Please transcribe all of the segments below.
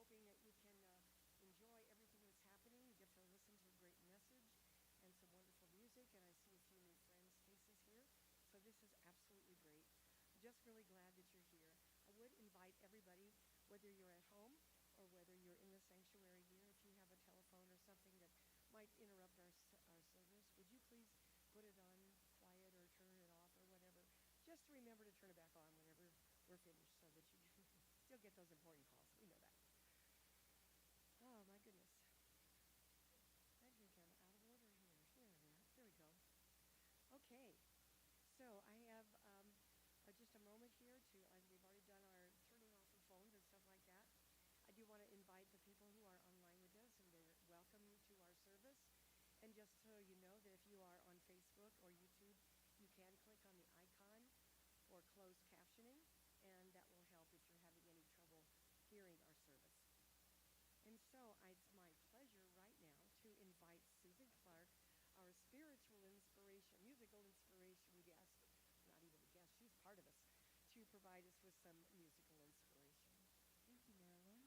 hoping that you can enjoy everything that's happening. You get to listen to a great message and some wonderful music, and I see a few new friends' faces here. So this is absolutely great. I'm just really glad that you're here. I would invite everybody, whether you're at home or whether you're in the sanctuary here, if you have a telephone or something that might interrupt our service, would you please put it on quiet or turn it off or whatever? Just remember to turn it back on whenever we're finished so that you can still get those important calls. We know that. Oh, my goodness. I think I'm out of order here. There we go. Okay. So I have just a moment here to, we've already done our turning off of phones and stuff like that. I do want to invite the people who are online with us, and they're welcome to our service. And just so you know that if you are on Facebook or YouTube, you can click on the icon for closed captioning, and that will help if you're having any trouble hearing our service. And so it's my pleasure right now to invite Susan Clark, our spiritual inspiration, musical inspiration guest, not even a guest, she's part of us, to provide us with some musical inspiration. Thank you, Marilyn.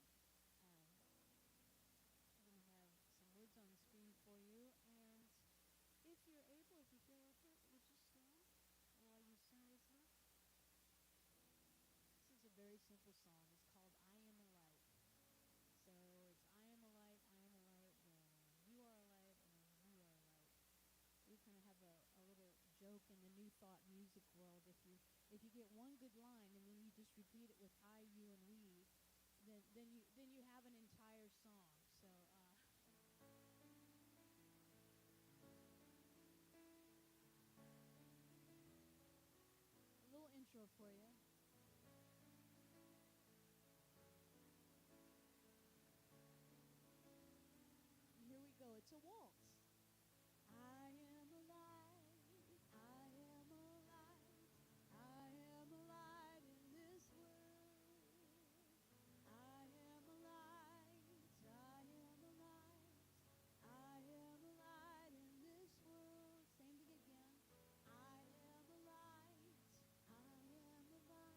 I'm going to have some words on the screen for you. And if you're able, if you feel like it, would you stand while you sing with me? This is a very simple song. It's called I Am a Light. So it's I am a light, I am a light, then you are a light, and then we are a light. We kind of have a little joke in the New Thought music world. If you get one good line and then you just repeat it with I, you, and we, then you have an entire song. So a little intro for you. Here we go. It's a waltz. I am alive. I am alive. I am alive in this world. I am alive. I am alive. I am alive in this world. Same thing again. I am alive. I am alive.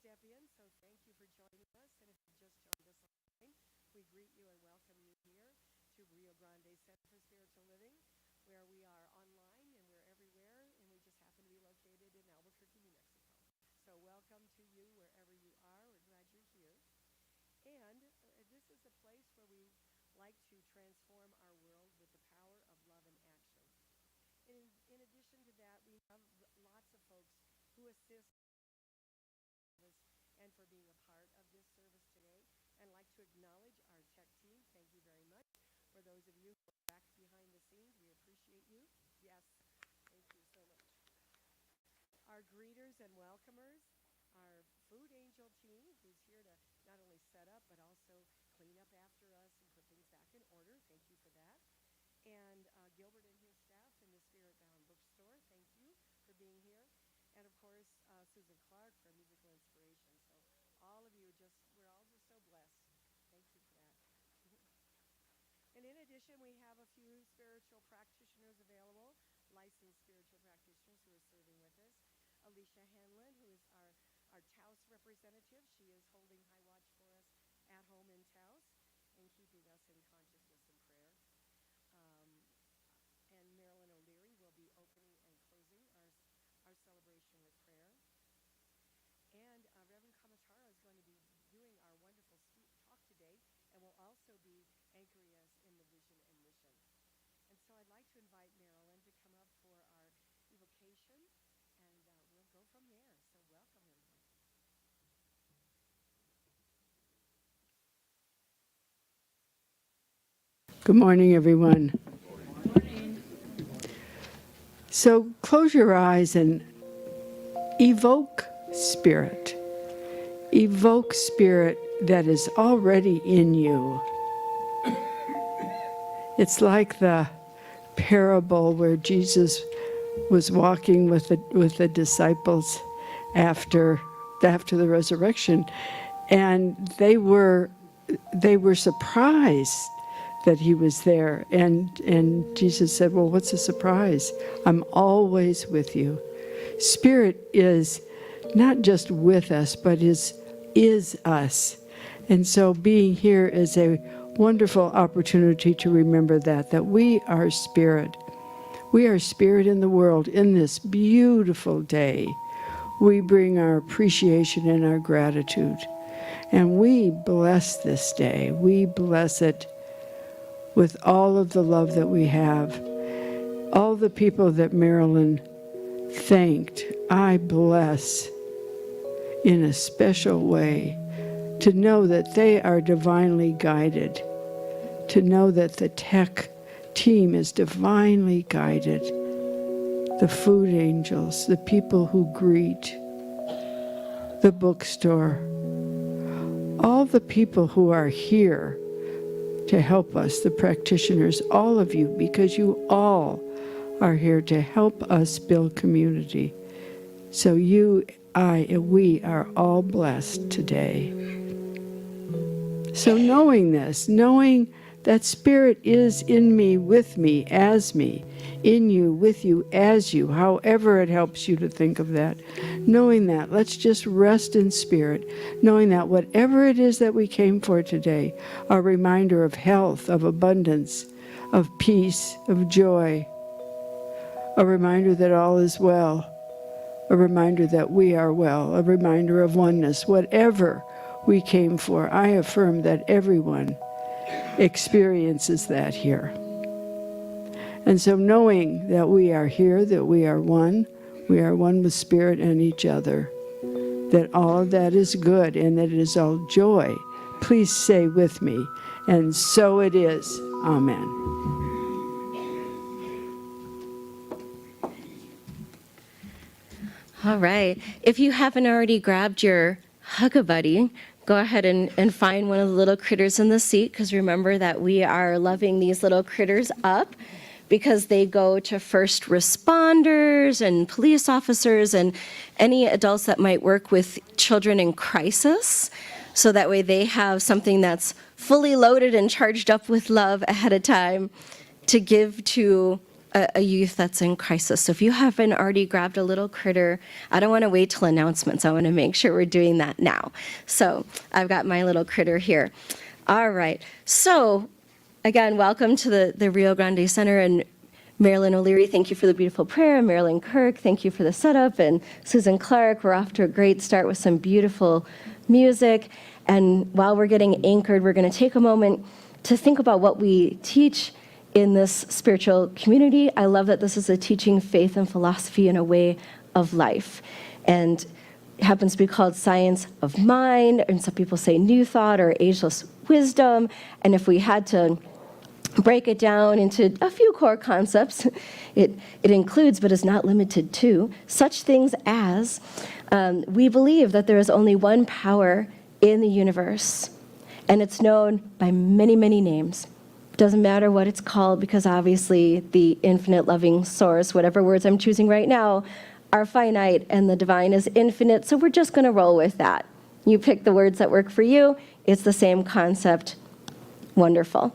step in, so thank you for joining us. And if you just joined us online, we greet you and welcome you here to Rio Grande Center for Spiritual Living, where we are online and we're everywhere, and we just happen to be located in Albuquerque, New Mexico. So welcome to you wherever you are. We're glad you're here. And this is a place where we like to transform our world with the power of love and action. In addition to that, we have lots of folks who assist and for being a part of this service today. And like to acknowledge our tech team. Thank you very much. For those of you who are back behind the scenes, we appreciate you. Yes, thank you so much. Our greeters and welcomers, our food angel team, who's here to not only set up but also clean up after us and put things back in order. Thank you for that. And Gilbert and his staff in the Spirit Bound Bookstore, thank you for being here. And of course, Susan Clark for musical inspiration. So all of you, we're all just so blessed. Thank you for that. And in addition, we have a few spiritual practitioners available, licensed spiritual practitioners who are serving with us. Alicia Hanlon, who is our Taos representative. She is holding high watch for us at home in Taos and keeping us in consciousness and prayer. And Marilyn O'Leary will be opening and closing our celebration with prayer. And Reverend Kamatara is going to be doing our wonderful talk today and will also be anchoring us in the vision and mission. And so I'd like to invite Marilyn to come up for our evocation, and we'll go from there. So welcome, everyone. Good morning, everyone. So close your eyes and evoke spirit. Evoke spirit that is already in you. It's like the parable where Jesus was walking with the disciples after the resurrection, and they were surprised that he was there. And Jesus said, well, what's a surprise? I'm always with you. Spirit is not just with us, but is us. And so being here is a wonderful opportunity to remember that we are spirit. We are spirit in the world in this beautiful day. We bring our appreciation and our gratitude. And we bless this day. We bless it with all of the love that we have. All the people that Marilyn thanked, I bless in a special way, to know that they are divinely guided, to know that the tech team is divinely guided, the food angels, the people who greet, the bookstore, all the people who are here to help us, the practitioners, all of you, because you all are here to help us build community. So we are all blessed today. So knowing this, knowing that Spirit is in me, with me, as me, in you, with you, as you, however it helps you to think of that. Knowing that, let's just rest in Spirit, knowing that whatever it is that we came for today, a reminder of health, of abundance, of peace, of joy, a reminder that all is well, a reminder that we are well, a reminder of oneness, whatever we came for, I affirm that everyone experiences that here. And so knowing that we are here, that we are one with Spirit and each other, that all of that is good and that it is all joy, please say with me, and so it is. Amen. All right. If you haven't already grabbed your Hug-a-Buddy, go ahead and find one of the little critters in the seat, because remember that we are loving these little critters up because they go to first responders and police officers and any adults that might work with children in crisis. So that way they have something that's fully loaded and charged up with love ahead of time to give to a youth that's in crisis. So if you haven't already grabbed a little critter, I don't want to wait till announcements. I want to make sure we're doing that now. So I've got my little critter here. All right. So again, welcome to the Rio Grande Center. And Marilyn O'Leary, thank you for the beautiful prayer. And Marilyn Kirk, thank you for the setup. And Susan Clark, we're off to a great start with some beautiful music. And while we're getting anchored, we're going to take a moment to think about what we teach in this spiritual community. I love that this is a teaching faith and philosophy in a way of life. And it happens to be called science of mind, and some people say new thought or ageless wisdom. And if we had to break it down into a few core concepts, it includes, but is not limited to, such things as we believe that there is only one power in the universe, and it's known by many, many names. Doesn't matter what it's called, because obviously the infinite loving source, whatever words I'm choosing right now, are finite, and the divine is infinite, so we're just going to roll with that. You pick the words that work for you. It's the same concept. Wonderful.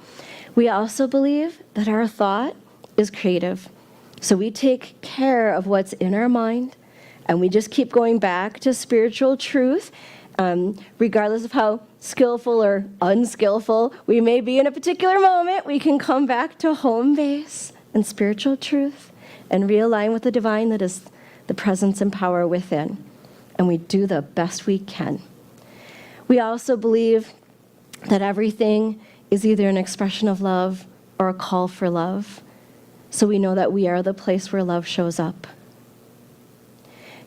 We also believe that our thought is creative. So we take care of what's in our mind, and we just keep going back to spiritual truth, regardless of how skillful or unskillful we may be in a particular moment. We can come back to home base and spiritual truth and realign with the divine that is the presence and power within. And we do the best we can. We also believe that everything is either an expression of love or a call for love. So we know that we are the place where love shows up.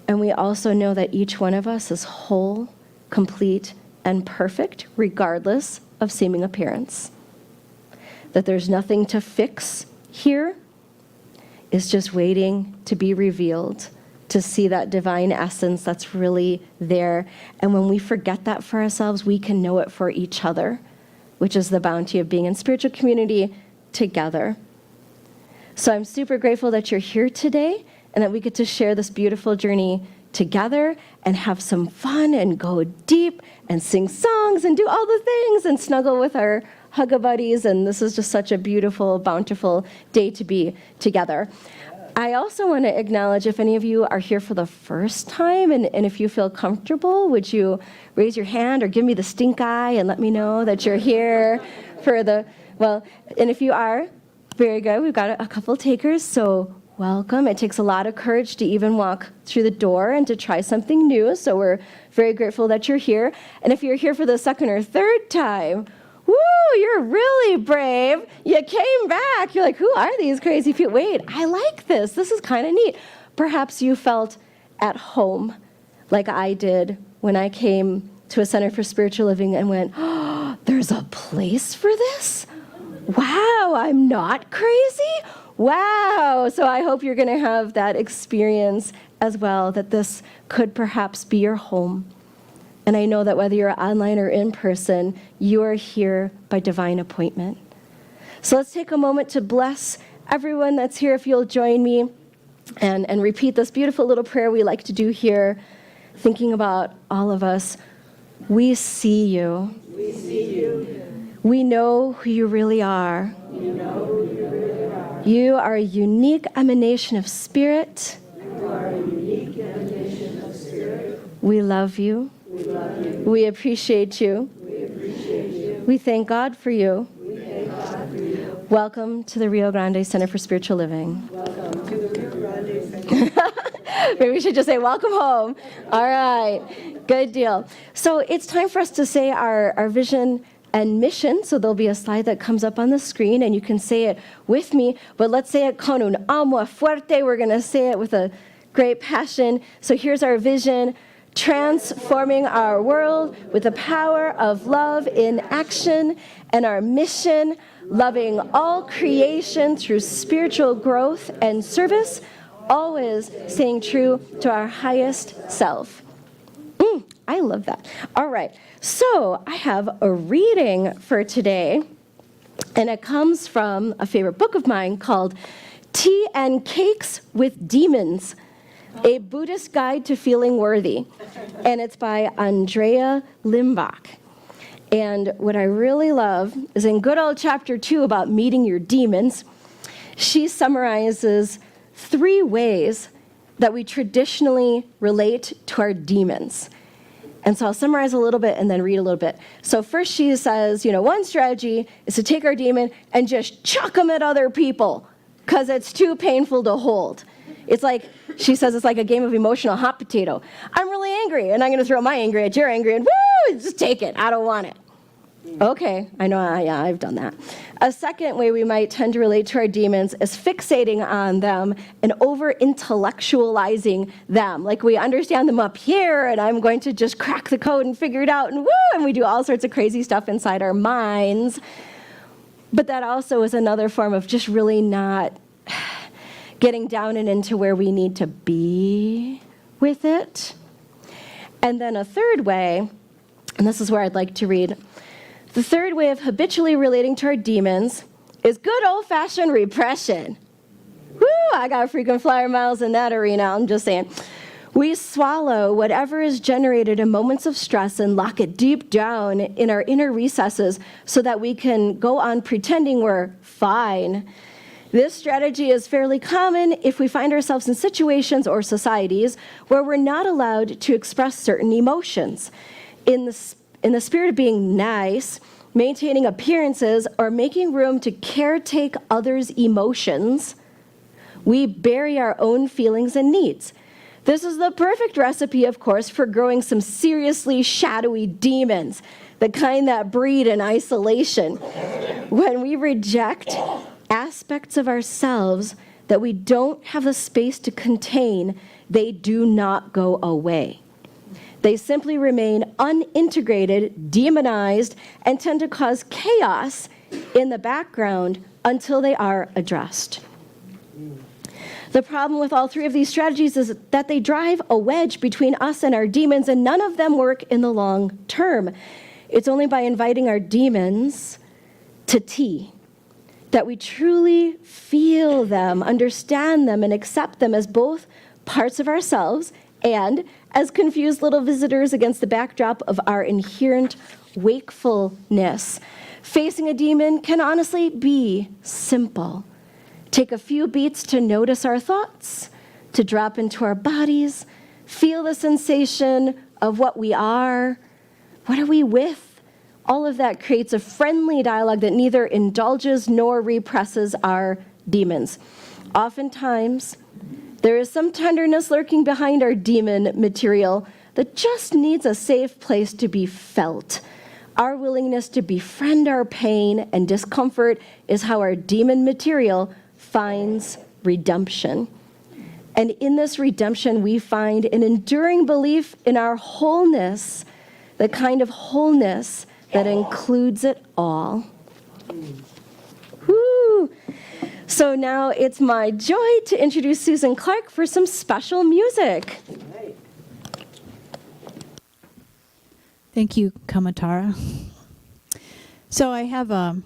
And we also know that each one of us is whole, complete, and perfect, regardless of seeming appearance. That there's nothing to fix here. It's just waiting to be revealed, to see that divine essence that's really there. And when we forget that for ourselves, we can know it for each other, which is the bounty of being in spiritual community together. So I'm super grateful that you're here today and that we get to share this beautiful journey together and have some fun and go deep and sing songs and do all the things and snuggle with our hug-a-buddies. And this is just such a beautiful, bountiful day to be together. I also want to acknowledge if any of you are here for the first time, and if you feel comfortable, would you raise your hand or give me the stink eye and let me know that you're here for and if you are, very good. We've got a couple takers, so welcome. It takes a lot of courage to even walk through the door and to try something new, so we're very grateful that you're here. And if you're here for the second or third time, woo, you're really brave. You came back. You're like, who are these crazy people? Wait, I like this. This is kind of neat. Perhaps you felt at home like I did when I came to a Center for Spiritual Living and went, oh, there's a place for this? Wow, I'm not crazy? Wow. So I hope you're going to have that experience as well, that this could perhaps be your home. And I know that whether you're online or in person, you are here by divine appointment. So let's take a moment to bless everyone that's here. If you'll join me and repeat this beautiful little prayer we like to do here, thinking about all of us. We see you. We see you. We know who you really are. We know who you really are. You are a unique emanation of spirit. You are a unique emanation of spirit. We love you. We love you. We appreciate you. We appreciate you. We thank God for you. We thank God for you. Welcome to the Rio Grande Center for Spiritual Living. Welcome to the Rio Grande Center. Maybe we should just say, welcome home. All right. Good deal. So it's time for us to say our vision and mission. So there'll be a slide that comes up on the screen, and you can say it with me. But let's say it con un amor fuerte. We're going to say it with a great passion. So here's our vision: transforming our world with the power of love in action, and our mission: loving all creation through spiritual growth and service, always staying true to our highest self. I love that. All right. So I have a reading for today, and it comes from a favorite book of mine called Tea and Cakes with Demons, A Buddhist Guide to Feeling Worthy. And it's by Andrea Limbach. And what I really love is in good old chapter 2 about meeting your demons, she summarizes 3 ways that we traditionally relate to our demons. And so I'll summarize a little bit and then read a little bit. So first she says, one strategy is to take our demon and just chuck them at other people because it's too painful to hold. It's like, she says it's like a game of emotional hot potato. I'm really angry, and I'm going to throw my angry at your angry, and woo, just take it. I don't want it. Okay, I know, yeah, I've done that. A second way we might tend to relate to our demons is fixating on them and over-intellectualizing them. Like we understand them up here, and I'm going to just crack the code and figure it out, and woo, and we do all sorts of crazy stuff inside our minds. But that also is another form of just really not getting down and into where we need to be with it. And then a third way, and this is where I'd like to read, the third way of habitually relating to our demons is good old-fashioned repression. Woo, I got frequent flyer miles in that arena, I'm just saying. We swallow whatever is generated in moments of stress and lock it deep down in our inner recesses so that we can go on pretending we're fine. This strategy is fairly common if we find ourselves in situations or societies where we're not allowed to express certain emotions. In the spirit of being nice, maintaining appearances, or making room to caretake others' emotions, we bury our own feelings and needs. This is the perfect recipe, of course, for growing some seriously shadowy demons, the kind that breed in isolation. When we reject aspects of ourselves that we don't have the space to contain, they do not go away. They simply remain unintegrated, demonized, and tend to cause chaos in the background until they are addressed. The problem with all 3 of these strategies is that they drive a wedge between us and our demons, and none of them work in the long term. It's only by inviting our demons to tea that we truly feel them, understand them, and accept them as both parts of ourselves and as confused little visitors against the backdrop of our inherent wakefulness. Facing a demon can honestly be simple. Take a few beats to notice our thoughts, to drop into our bodies, feel the sensation of what we are. What are we with? All of that creates a friendly dialogue that neither indulges nor represses our demons. Oftentimes, there is some tenderness lurking behind our demon material that just needs a safe place to be felt. Our willingness to befriend our pain and discomfort is how our demon material finds redemption. And in this redemption, we find an enduring belief in our wholeness, the kind of wholeness that includes it all. Woo! So now it's my joy to introduce Susan Clark for some special music. Thank you, Kamatara. So I have an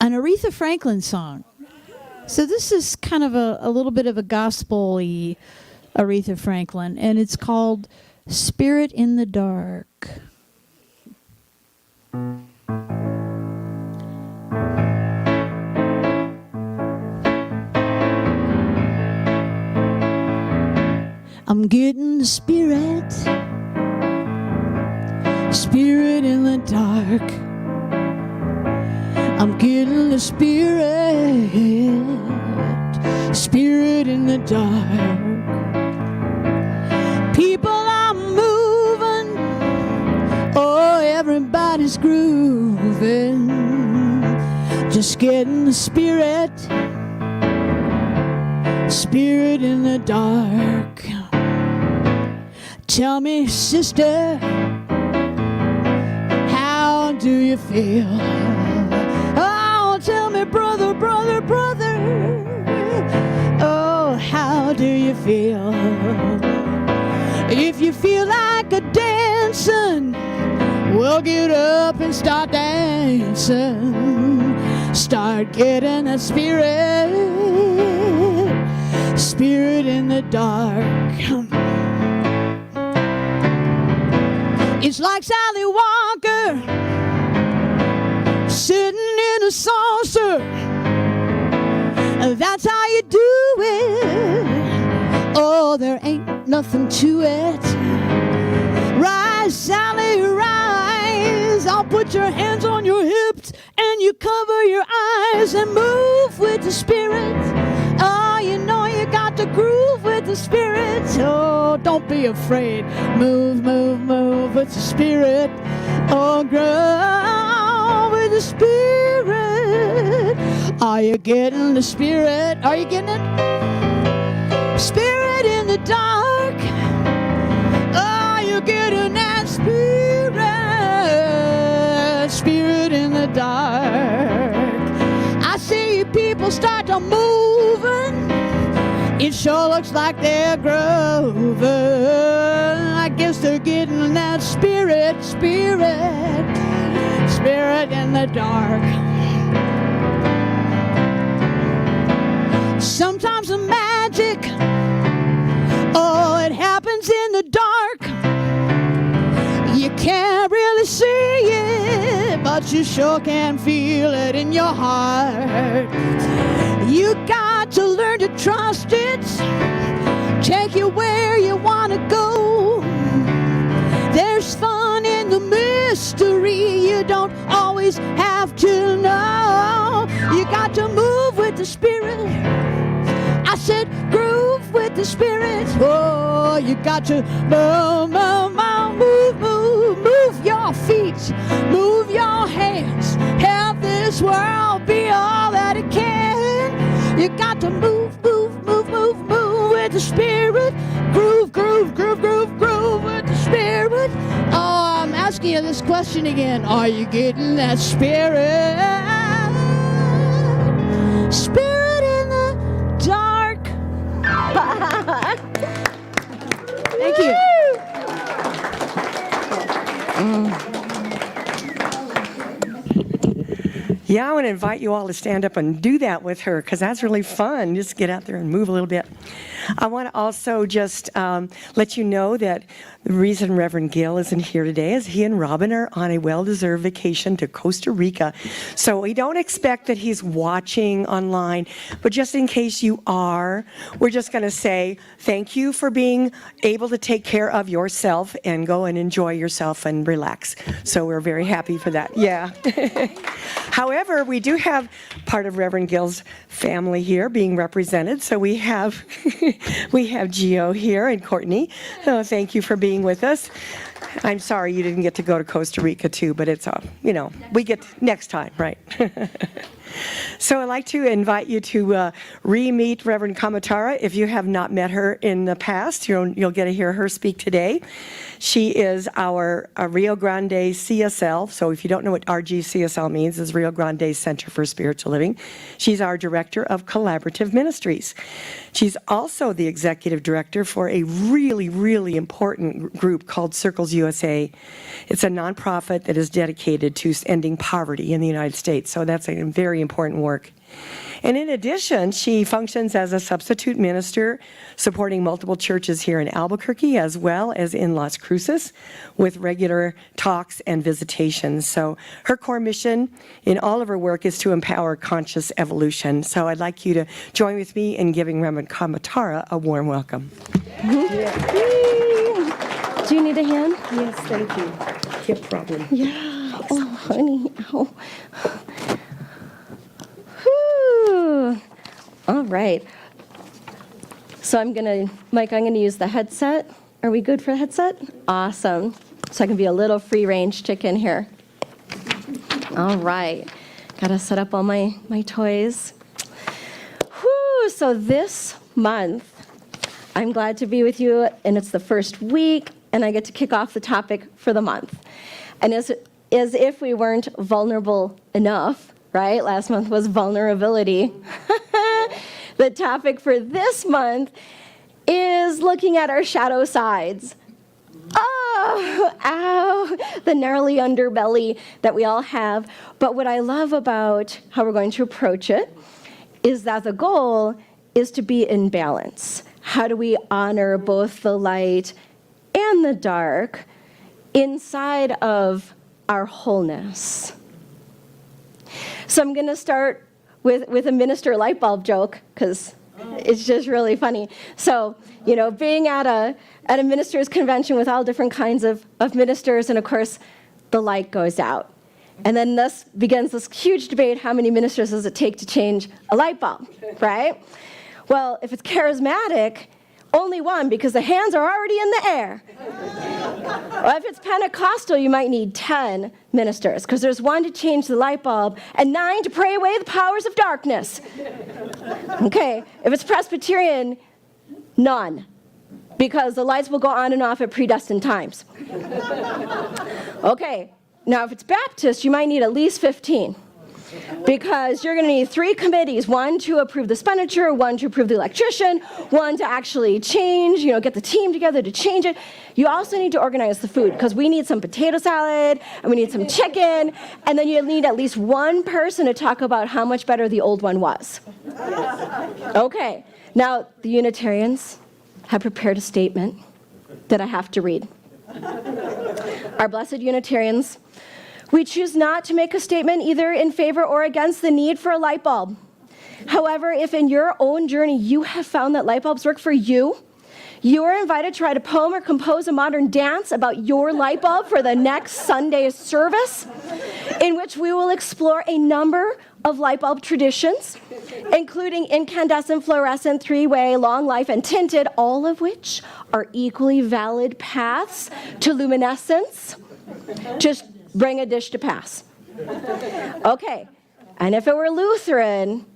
Aretha Franklin song. So this is kind of a little bit of a gospel-y Aretha Franklin, and it's called Spirit in the Dark. I'm getting the spirit in the dark. I'm getting the spirit in the dark. People are moving, oh, everybody's grooving. Just getting the spirit in the dark. Tell me, sister, how do you feel? Oh, tell me, brother, oh, how do you feel? If you feel like a dancing, well, get up and start dancing. Start getting that spirit in the dark. It's like Sally Walker sitting in a saucer, That's how you do it. Oh, there ain't nothing to it. Rise, Sally, rise. I'll put your hands on your hips and you cover your eyes and move with the Spirit. Oh, you know you got to groove with the Spirit. Oh, don't be afraid. Move, move, move with the Spirit. Oh, grow with the Spirit. Are you getting the Spirit? Are you getting it? Spirit in the dark. Are you getting that Spirit? Spirit in the dark. I see people start to moving. It sure looks like they're grooving. I guess they're getting that Spirit, Spirit, Spirit in the dark. Sometimes the magic, oh, it happens in the dark. You can't really see it, but you sure can feel it in your heart. You got to learn to trust it, take you where you want to go. There's fun in the mystery, you don't always have to know. You got to move with the Spirit. I said groove with the Spirit. Oh, you got to move, move, move, move, move your feet, move your hands. Have this world be all that it can. You got to move, move, move, move, move with the Spirit. Groove, groove, groove, groove, groove with the Spirit. Oh, I'm asking you this question again. Are you getting that Spirit? Spirit in the dark. Thank you. Yeah, I want to invite you all to stand up and do that with her because that's really fun. Just get out there and move a little bit. I want to also just let you know that the reason Reverend Gill isn't here today is he and Robin are on a well-deserved vacation to Costa Rica. So we don't expect that he's watching online, but just in case you are, we're just going to say thank you for being able to take care of yourself and go and enjoy yourself and relax. So we're very happy for that. Yeah. However, we do have part of Reverend Gill's family here being represented. So we have we have Gio here and Courtney. Thank you for being with us. I'm sorry you didn't get to go to Costa Rica too, but it's we get next time, right? So I'd like to invite you to re-meet Reverend Kamatara. If you have not met her in the past, you'll get to hear her speak today. She is our Rio Grande CSL. So if you don't know what RGCSL means, it's Rio Grande Center for Spiritual Living. She's our Director of Collaborative Ministries. She's also the Executive Director for a really, really important group called Circles USA. It's a nonprofit that is dedicated to ending poverty in the United States. So that's a very important work. And in addition, she functions as a substitute minister, supporting multiple churches here in Albuquerque as well as in Las Cruces with regular talks and visitations. So her core mission in all of her work is to empower conscious evolution. So I'd like you to join with me in giving Reverend Kamatara a warm welcome. Yeah. Do you need a hand? Yes, thank you. Hip problem. Yeah. Oh, honey. Ow. Whew. All right. So Mike, I'm going to use the headset. Are we good for the headset? Awesome. So I can be a little free-range chicken here. All right. Got to set up all my toys. Whew. So this month, I'm glad to be with you, and it's the first week, and I get to kick off the topic for the month. And as if we weren't vulnerable enough, right? Last month was vulnerability. The topic for this month is looking at our shadow sides. Oh, ow, the gnarly underbelly that we all have. But what I love about how we're going to approach it is that the goal is to be in balance. How do we honor both the light and the dark inside of our wholeness? So I'm going to start with a minister light bulb joke, because it's just really funny. So, being at a ministers' convention with all different kinds of ministers, and of course, the light goes out. And then thus begins this huge debate, how many ministers does it take to change a light bulb, right? Well, if it's charismatic, only one, because the hands are already in the air. Well, if it's Pentecostal, you might need 10 ministers, because there's 1 to change the light bulb and 9 to pray away the powers of darkness. Okay, if it's Presbyterian, none, because the lights will go on and off at predestined times. Okay, now if it's Baptist, you might need at least 15. Because you're going to need 3 committees, 1 to approve the expenditure, 1 to approve the electrician, 1 to actually change, get the team together to change it. You also need to organize the food, because we need some potato salad, and we need some chicken, and then you need at least 1 person to talk about how much better the old one was. Okay, now the Unitarians have prepared a statement that I have to read. Our blessed Unitarians, we choose not to make a statement either in favor or against the need for a light bulb. However, if in your own journey you have found that light bulbs work for you, you are invited to write a poem or compose a modern dance about your light bulb for the next Sunday's service, in which we will explore a number of light bulb traditions, including incandescent, fluorescent, 3-way, long life, and tinted, all of which are equally valid paths to luminescence. Just bring a dish to pass. Okay, and if it were Lutheran,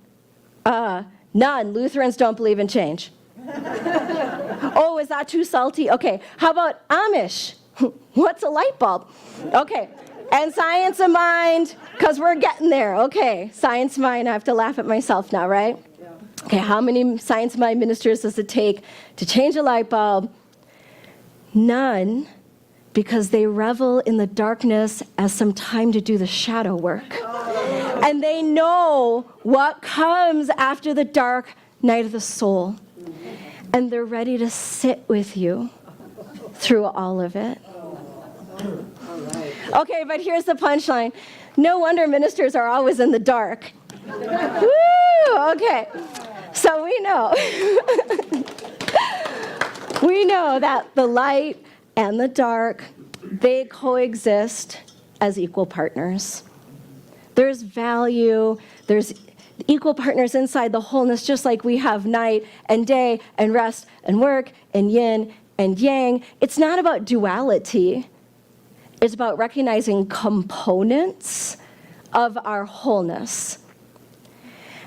none. Lutherans don't believe in change. Oh, is that too salty? Okay, how about Amish? What's a light bulb? Okay, and science of mind, because we're getting there. Okay, science of mind, I have to laugh at myself now, right? Okay, how many science of mind ministers does it take to change a light bulb? None. Because they revel in the darkness as some time to do the shadow work. And they know what comes after the dark night of the soul. And they're ready to sit with you through all of it. Okay, but here's the punchline. No wonder ministers are always in the dark. Woo! Okay, so we know. We know that the light and the dark, they coexist as equal partners. There's value, there's equal partners inside the wholeness, just like we have night and day and rest and work and yin and yang. It's not about duality. It's about recognizing components of our wholeness.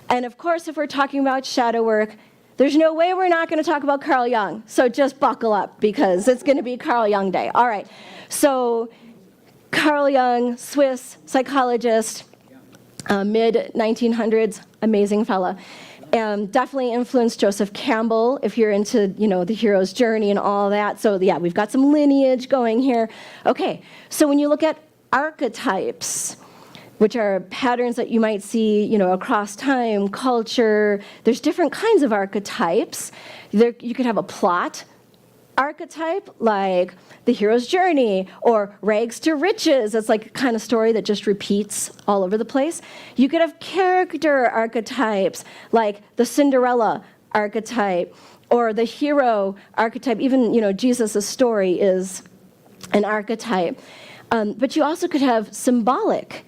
And of course, if we're talking about shadow work, there's no way we're not going to talk about Carl Jung. So just buckle up, because it's going to be Carl Jung Day. All right. So Carl Jung, Swiss psychologist, mid-1900s, amazing fella. Definitely influenced Joseph Campbell, if you're into, the hero's journey and all that. So yeah, we've got some lineage going here. Okay, so when you look at archetypes, which are patterns that you might see, across time, culture. There's different kinds of archetypes. You could have a plot archetype, like the hero's journey, or rags to riches. It's like a kind of story that just repeats all over the place. You could have character archetypes, like the Cinderella archetype, or the hero archetype. Even, Jesus' story is an archetype. But you also could have symbolic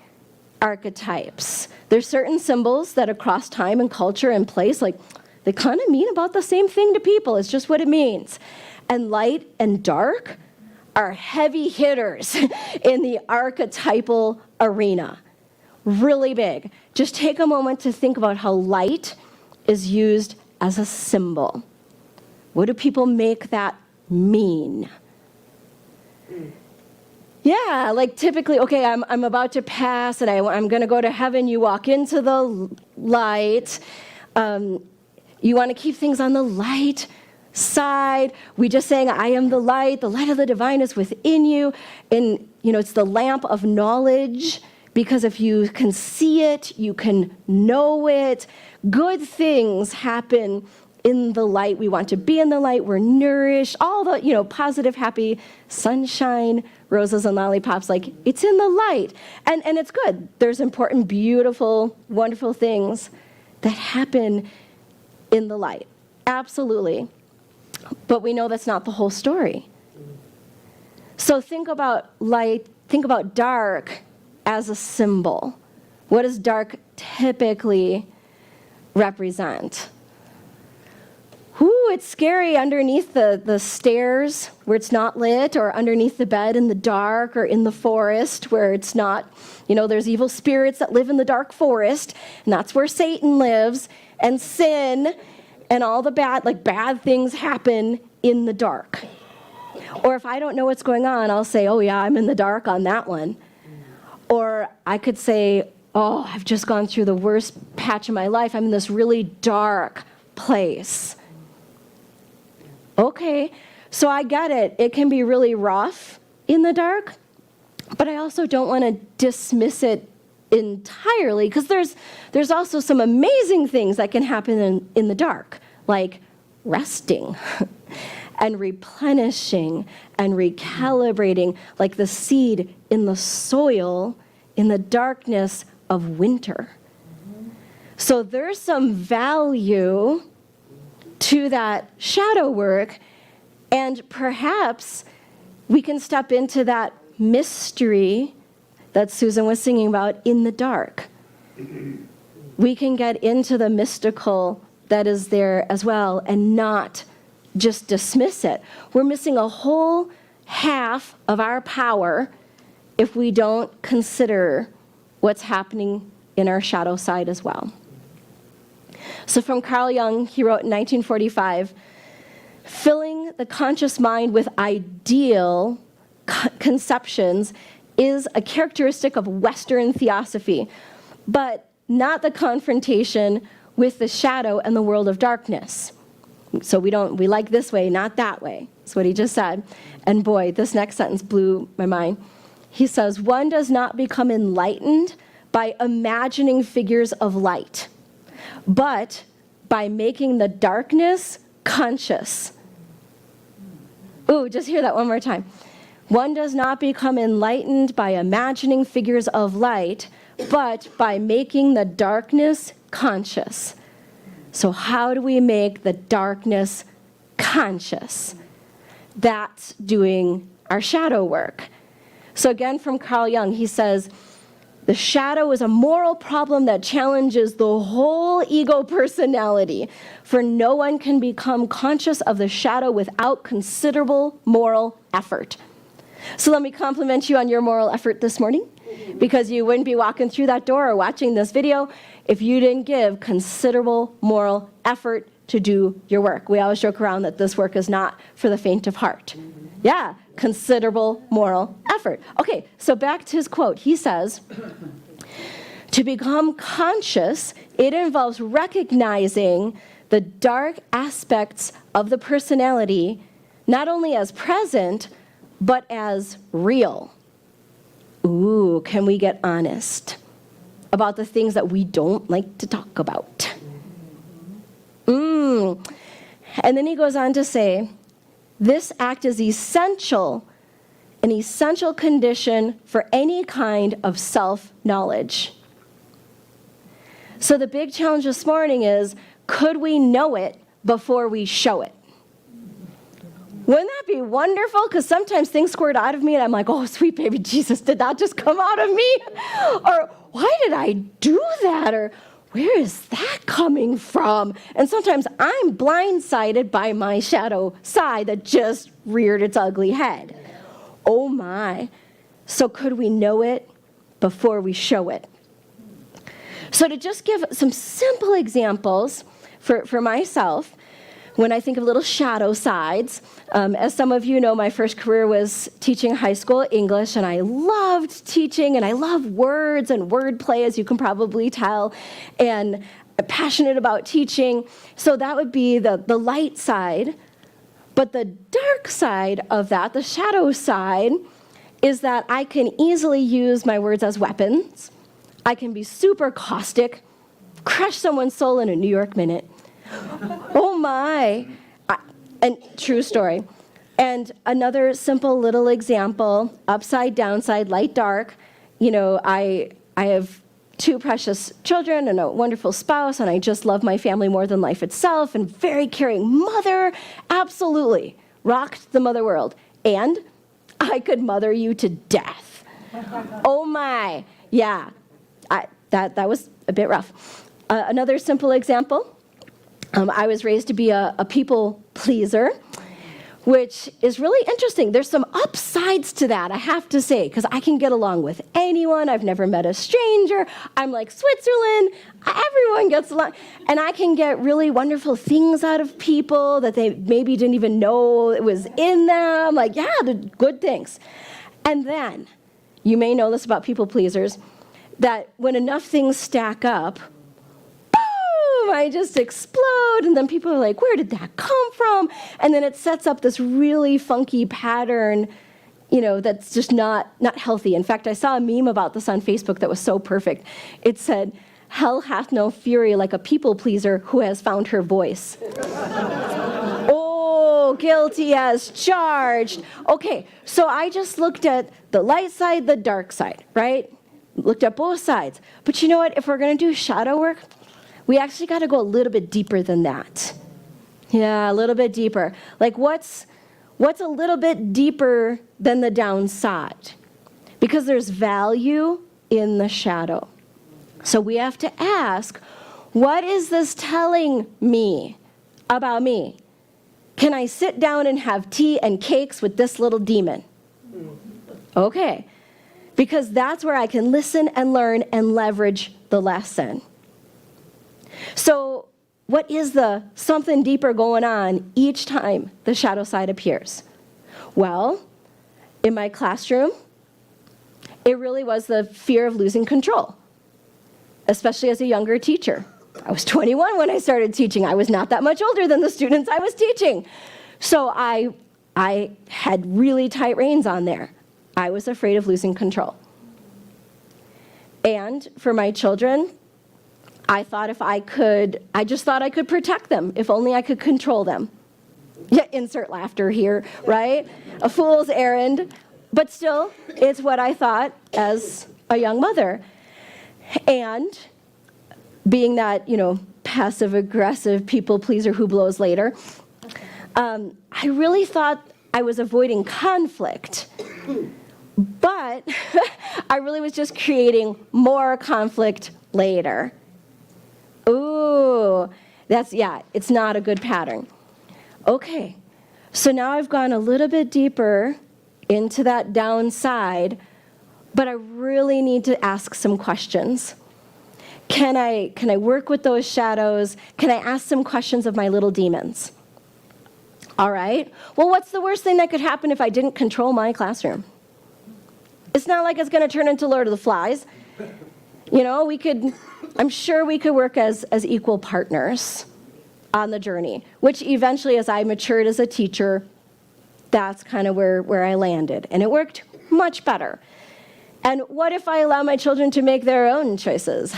archetypes. There's certain symbols that across time and culture and place, like, they kind of mean about the same thing to people. It's just what it means. And light and dark are heavy hitters in the archetypal arena. Really big. Just take a moment to think about how light is used as a symbol. What do people make that mean? Yeah, like typically, okay, I'm about to pass and I'm going to go to heaven. You walk into the light. You want to keep things on the light side. We just saying, I am the light of the divine is within you. And, it's the lamp of knowledge, because if you can see it, you can know it. Good things happen in the light. We want to be in the light. We're nourished. All the, positive, happy, sunshine, roses and lollipops, like, it's in the light. And it's good. There's important, beautiful, wonderful things that happen in the light. Absolutely. But we know that's not the whole story. So think about light, think about dark as a symbol. What does dark typically represent? It's scary underneath the stairs where it's not lit, or underneath the bed in the dark, or in the forest where it's not, there's evil spirits that live in the dark forest, and that's where Satan lives, and sin and all the bad things happen in the dark. Or if I don't know what's going on, I'll say, oh yeah, I'm in the dark on that one. Or I could say, oh, I've just gone through the worst patch of my life. I'm in this really dark place. Okay, so I get it. It can be really rough in the dark, but I also don't want to dismiss it entirely, because there's also some amazing things that can happen in the dark, like resting and replenishing and recalibrating, like the seed in the soil in the darkness of winter. So there's some value to that shadow work, and perhaps we can step into that mystery that Susan was singing about in the dark. We can get into the mystical that is there as well and not just dismiss it. We're missing a whole half of our power if we don't consider what's happening in our shadow side as well. So from Carl Jung, he wrote in 1945, filling the conscious mind with ideal conceptions is a characteristic of Western theosophy, but not the confrontation with the shadow and the world of darkness. So we like this way, not that way. That's what he just said. And boy, this next sentence blew my mind. He says, one does not become enlightened by imagining figures of light, but by making the darkness conscious. Ooh, just hear that one more time. One does not become enlightened by imagining figures of light, but by making the darkness conscious. So how do we make the darkness conscious? That's doing our shadow work. So again, from Carl Jung, he says, the shadow is a moral problem that challenges the whole ego personality, for no one can become conscious of the shadow without considerable moral effort. So let me compliment you on your moral effort this morning, because you wouldn't be walking through that door or watching this video if you didn't give considerable moral effort to do your work. We always joke around that this work is not for the faint of heart. Yeah, considerable moral effort. Okay, so back to his quote. He says, to become conscious, it involves recognizing the dark aspects of the personality, not only as present, but as real. Ooh, can we get honest about the things that we don't like to talk about? And then he goes on to say, this act is essential, an essential condition for any kind of self-knowledge. So the big challenge this morning is, could we know it before we show it? Wouldn't that be wonderful? Because sometimes things squirt out of me and I'm like, oh, sweet baby Jesus, did that just come out of me? Or why did I do that? Or where is that coming from? And sometimes I'm blindsided by my shadow side that just reared its ugly head. Oh my. So could we know it before we show it? So to just give some simple examples for myself, when I think of little shadow sides, as some of you know, my first career was teaching high school English, and I loved teaching, and I love words and wordplay, as you can probably tell, and I'm passionate about teaching. So that would be the light side. But the dark side of that, the shadow side, is that I can easily use my words as weapons. I can be super caustic, crush someone's soul in a New York minute. Oh my. And true story. And another simple little example, upside, downside, light, dark. I have 2 precious children and a wonderful spouse, and I just love my family more than life itself, and very caring mother, absolutely, rocked the mother world. And I could mother you to death. Oh my, yeah, that was a bit rough. Another simple example, I was raised to be a people pleaser, which is really interesting. There's some upsides to that, I have to say, because I can get along with anyone. I've never met a stranger. I'm like Switzerland. Everyone gets along. And I can get really wonderful things out of people that they maybe didn't even know it was in them. Like, yeah, the good things. And then, you may know this about people pleasers, that when enough things stack up, I just explode, and then people are like, where did that come from? And then it sets up this really funky pattern, that's just not healthy. In fact, I saw a meme about this on Facebook that was so perfect. It said, hell hath no fury like a people pleaser who has found her voice. Oh, guilty as charged. Okay, so I just looked at the light side, the dark side, right? Looked at both sides. But you know what? If we're going to do shadow work, we actually got to go a little bit deeper than that. Yeah, a little bit deeper. Like what's a little bit deeper than the downside? Because there's value in the shadow. So we have to ask, what is this telling me about me? Can I sit down and have tea and cakes with this little demon? Okay. Because that's where I can listen and learn and leverage the lesson. So what is the something deeper going on each time the shadow side appears? Well, in my classroom, it really was the fear of losing control, especially as a younger teacher. I was 21 when I started teaching. I was not that much older than the students I was teaching. So I had really tight reins on there. I was afraid of losing control. And for my children, I just thought I could protect them if only I could control them. Yeah, insert laughter here, right? A fool's errand. But still, it's what I thought as a young mother. And being that, passive-aggressive people pleaser who blows later, I really thought I was avoiding conflict. But I really was just creating more conflict later. Ooh, it's not a good pattern. Okay, so now I've gone a little bit deeper into that downside, but I really need to ask some questions. Can I work with those shadows? Can I ask some questions of my little demons? All right, well, what's the worst thing that could happen if I didn't control my classroom? It's not like it's going to turn into Lord of the Flies. I'm sure we could work as equal partners on the journey, which eventually, as I matured as a teacher, that's kind of where I landed. And it worked much better. And what if I allow my children to make their own choices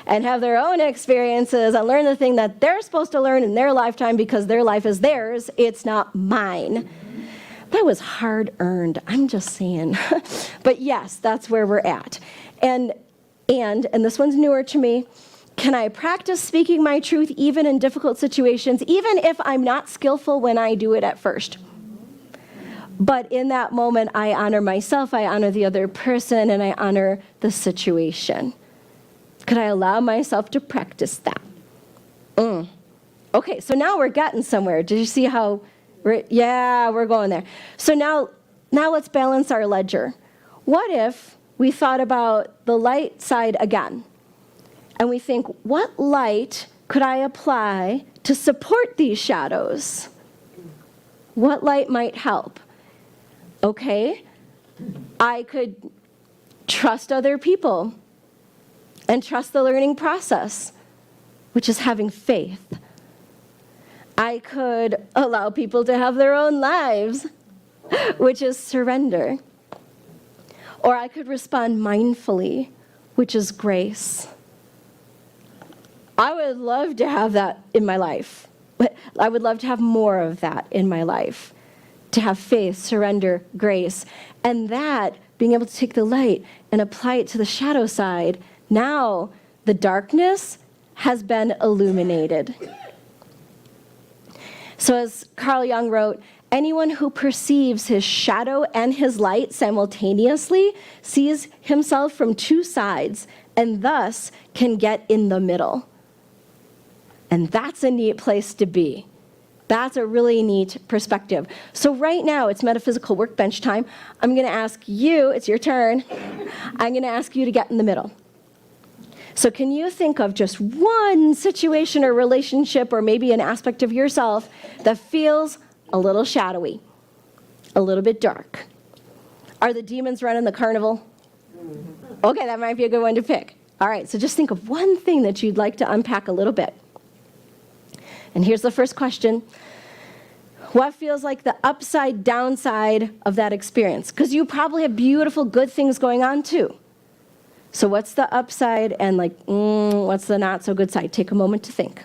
and have their own experiences and learn the thing that they're supposed to learn in their lifetime because their life is theirs, it's not mine. That was hard-earned, I'm just saying. But yes, that's where we're at. And this one's newer to me, can I practice speaking my truth even in difficult situations, even if I'm not skillful when I do it at first? But in that moment, I honor myself, I honor the other person, and I honor the situation. Could I allow myself to practice that? Okay, so now we're getting somewhere. Did you see how we're going there. So now let's balance our ledger. What if we thought about the light side again? And we think, what light could I apply to support these shadows? What light might help? Okay, I could trust other people and trust the learning process, which is having faith. I could allow people to have their own lives, which is surrender. Or I could respond mindfully, which is grace. I would love to have that in my life. I would love to have more of that in my life. To have faith, surrender, grace. And that, being able to take the light and apply it to the shadow side, Now the darkness has been illuminated. So as Carl Jung wrote, anyone who perceives his shadow and his light simultaneously sees himself from two sides and thus can get in the middle. And that's a neat place to be. That's a really neat perspective. So right now, it's metaphysical workbench time. I'm going to ask you, it's your turn, I'm going to ask you to get in the middle. So can you think of just one situation or relationship or maybe an aspect of yourself that feels a little shadowy, a little bit dark? Are the demons running the carnival? Okay, that might be a good one to pick. All right, so just think of one thing that you'd like to unpack a little bit. And here's the first question. What feels like the upside downside of that experience? Because you probably have beautiful, good things going on too. So what's the upside and what's the not so good side? Take a moment to think.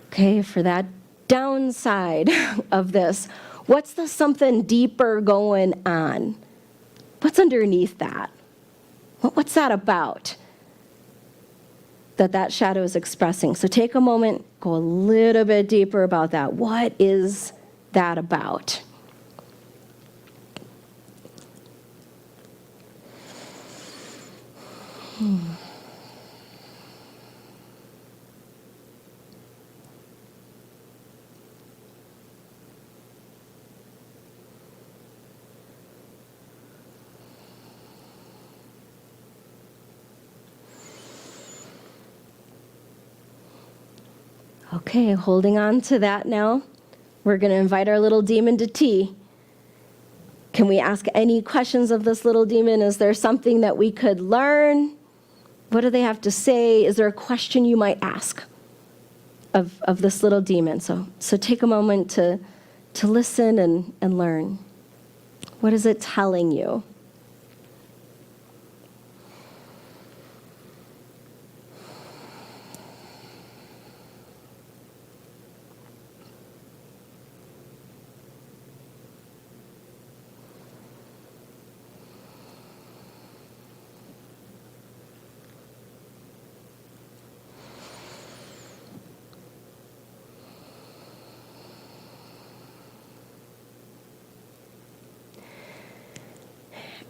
Okay, for that downside of this, what's the something deeper going on? What's underneath that? What's that about that shadow is expressing? So take a moment, go a little bit deeper about that. What is that about? Okay, holding on to that now. We're going to invite our little demon to tea. Can we ask any questions of this little demon? Is there something that we could learn? What do they have to say? Is there a question you might ask of this little demon? So take a moment to listen and learn. What is it telling you?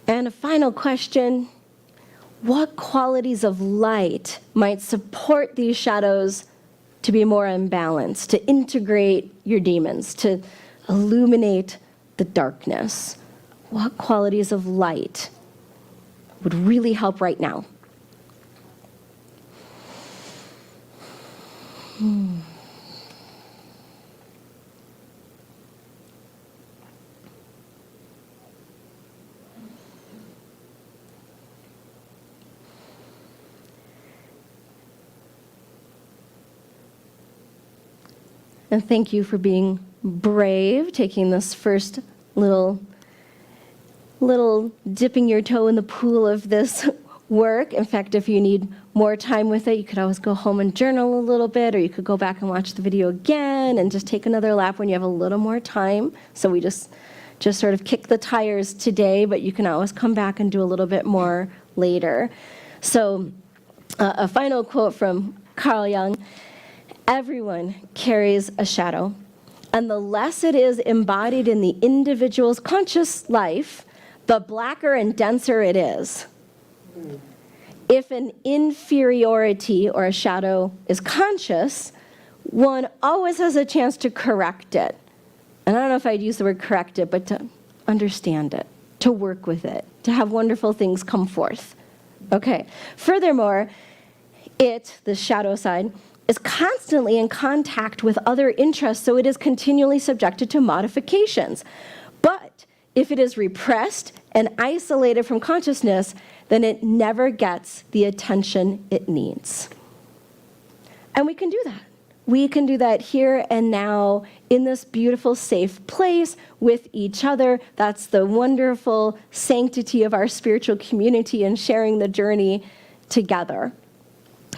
And a final question, what qualities of light might support these shadows to be more in balance, to integrate your demons, to illuminate the darkness? What qualities of light would really help right now? And thank you for being brave, taking this first little dipping your toe in the pool of this work. In fact, if you need more time with it, you could always go home and journal a little bit, or you could go back and watch the video again and just take another lap when you have a little more time. So we just sort of kick the tires today, but you can always come back and do a little bit more later. So a final quote from Carl Jung. Everyone carries a shadow, and the less it is embodied in the individual's conscious life, the blacker and denser it is. If an inferiority or a shadow is conscious, one always has a chance to correct it. And I don't know if I'd use the word correct it, but to understand it, to work with it, to have wonderful things come forth. Okay. Furthermore, the shadow side, is constantly in contact with other interests, so it is continually subjected to modifications. But if it is repressed and isolated from consciousness, then it never gets the attention it needs. And we can do that. we can do that here and now in this beautiful, safe place with each other. That's the wonderful sanctity of our spiritual community and sharing the journey together.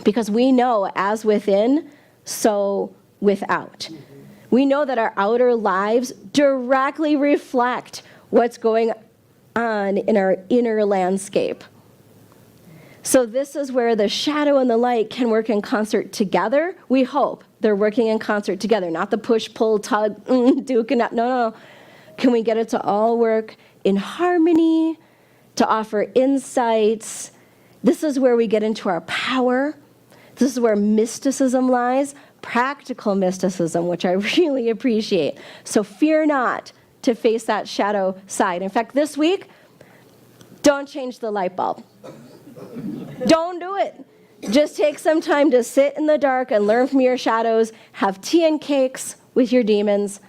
Because we know as within, so without. We know that our outer lives directly reflect what's going on in our inner landscape. So this is where the shadow and the light can work in concert together. We hope they're working in concert together, not the push, pull, tug, duking up. No. Can we get it to all work in harmony, to offer insights? This is where we get into our power. This is where mysticism lies, practical mysticism, which I really appreciate. So fear not to face that shadow side. In fact, this week, don't change the light bulb. Don't do it. Just take some time to sit in the dark and learn from your shadows. Have tea and cakes with your demons.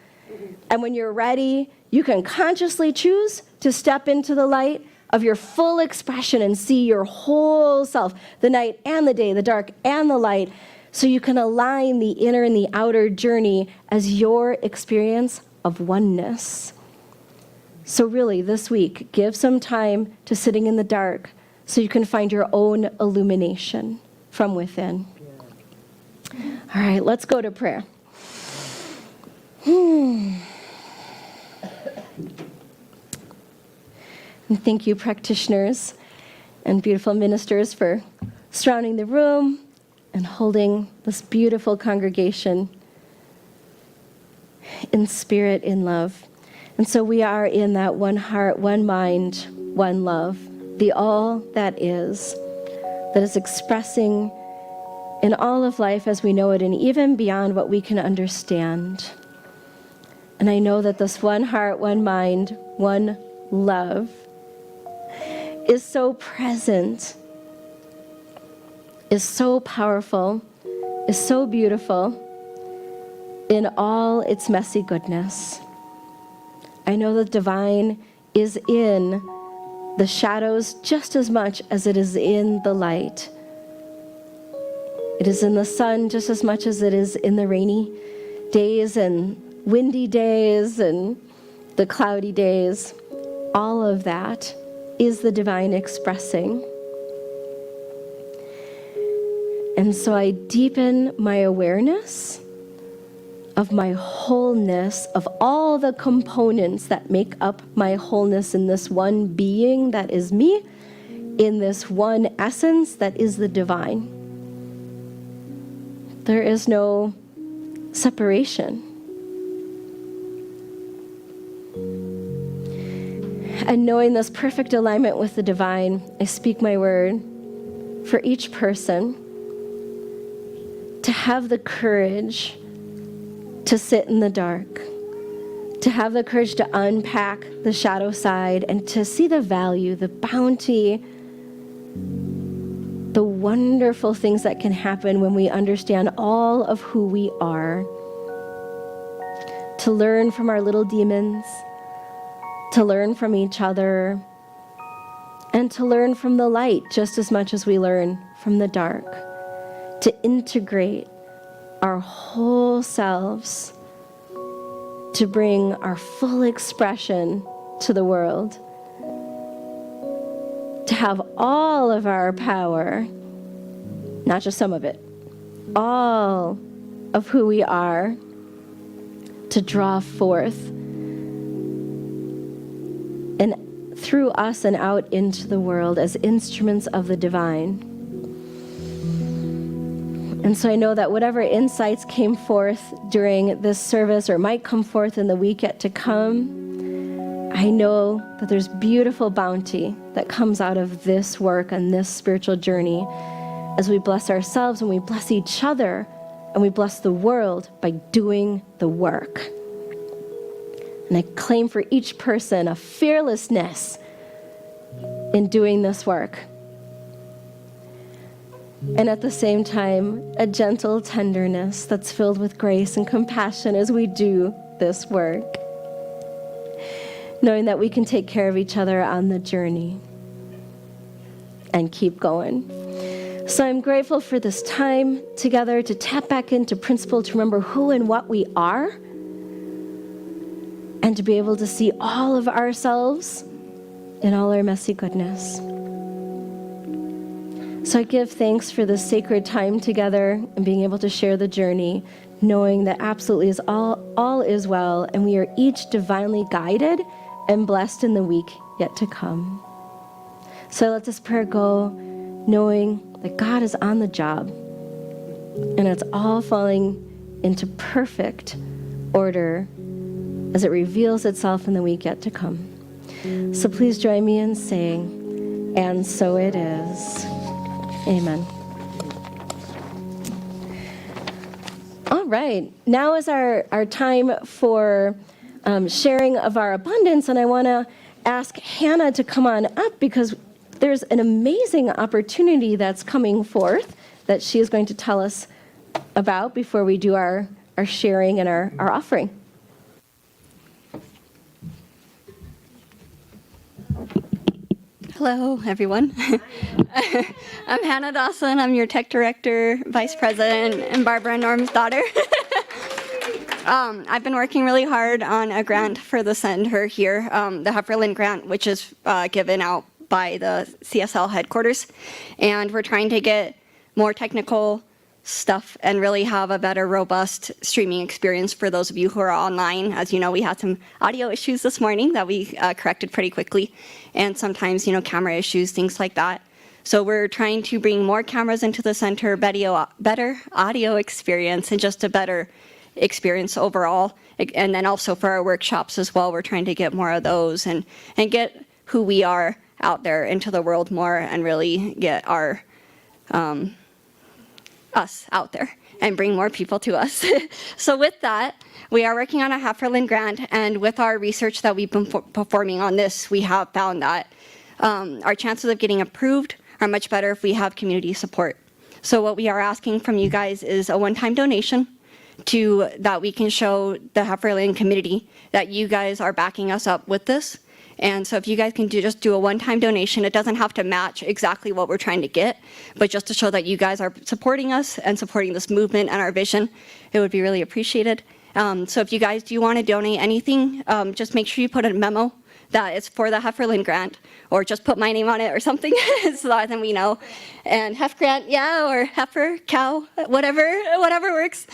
And when you're ready, you can consciously choose to step into the light of your full expression and see your whole self, the night and the day, the dark and the light, so you can align the inner and the outer journey as your experience of oneness. So really, this week, give some time to sitting in the dark so you can find your own illumination from within. All right, let's go to prayer. And thank you, practitioners and beautiful ministers, for surrounding the room and holding this beautiful congregation in spirit, in love. And so we are in that one heart, one mind, one love, the all that is expressing in all of life as we know it and even beyond what we can understand. And I know that this one heart, one mind, one love is so present, is so powerful, is so beautiful in all its messy goodness. I know the divine is in the shadows just as much as it is in the light. It is in the sun just as much as it is in the rainy days and windy days and the cloudy days. All of that is the divine expressing. And so I deepen my awareness of my wholeness, of all the components that make up my wholeness in this one being that is me, in this one essence that is the divine. There is no separation. And knowing this perfect alignment with the divine, I speak my word for each person to have the courage to sit in the dark, to have the courage to unpack the shadow side and to see the value, the bounty, the wonderful things that can happen when we understand all of who we are, to learn from our little demons, to learn from each other, and to learn from the light just as much as we learn from the dark, to integrate our whole selves to bring our full expression to the world, to have all of our power, not just some of it, all of who we are, to draw forth and through us and out into the world as instruments of the divine. And so I know that whatever insights came forth during this service or might come forth in the week yet to come, I know that there's beautiful bounty that comes out of this work and this spiritual journey as we bless ourselves and we bless each other and we bless the world by doing the work. And I claim for each person a fearlessness in doing this work. And at the same time, a gentle tenderness that's filled with grace and compassion as we do this work. Knowing that we can take care of each other on the journey and keep going. So I'm grateful for this time together to tap back into principle, to remember who and what we are, and to be able to see all of ourselves in all our messy goodness. So I give thanks for this sacred time together and being able to share the journey, knowing that absolutely is all is well, and we are each divinely guided and blessed in the week yet to come. So let this prayer go knowing that God is on the job, and it's all falling into perfect order as it reveals itself in the week yet to come. So please join me in saying, and so it is. Amen. All right, now is our time for sharing of our abundance, and I want to ask Hannah to come on up because there's an amazing opportunity that's coming forth that she is going to tell us about before we do our sharing and our offering. Hello, everyone. I'm Hannah Dawson. I'm your tech director, vice president, and Barbara and Norm's daughter. I've been working really hard on a grant for the center here, the Hefferland grant, which is given out by the CSL headquarters. And we're trying to get more technical stuff and really have a better, robust streaming experience for those of you who are online. As you know, we had some audio issues this morning that we corrected pretty quickly, and sometimes, camera issues, things like that. So we're trying to bring more cameras into the center, better audio experience, and just a better experience overall. And then also for our workshops as well, we're trying to get more of those and get who we are out there into the world more and really get our us out there and bring more people to us. So with that, we are working on a Hefferland grant, and with our research that we've been performing on this, we have found that our chances of getting approved are much better if we have community support. So what we are asking from you guys is a one-time donation that we can show the Hefferland community that you guys are backing us up with this. And so if you guys can just do a one-time donation, it doesn't have to match exactly what we're trying to get, but just to show that you guys are supporting us and supporting this movement and our vision, it would be really appreciated. So if you guys do want to donate anything, just make sure you put a memo that it's for the Hefferland grant, or just put my name on it or something, so that then we know. And Hef grant, yeah, or heifer, cow, whatever works.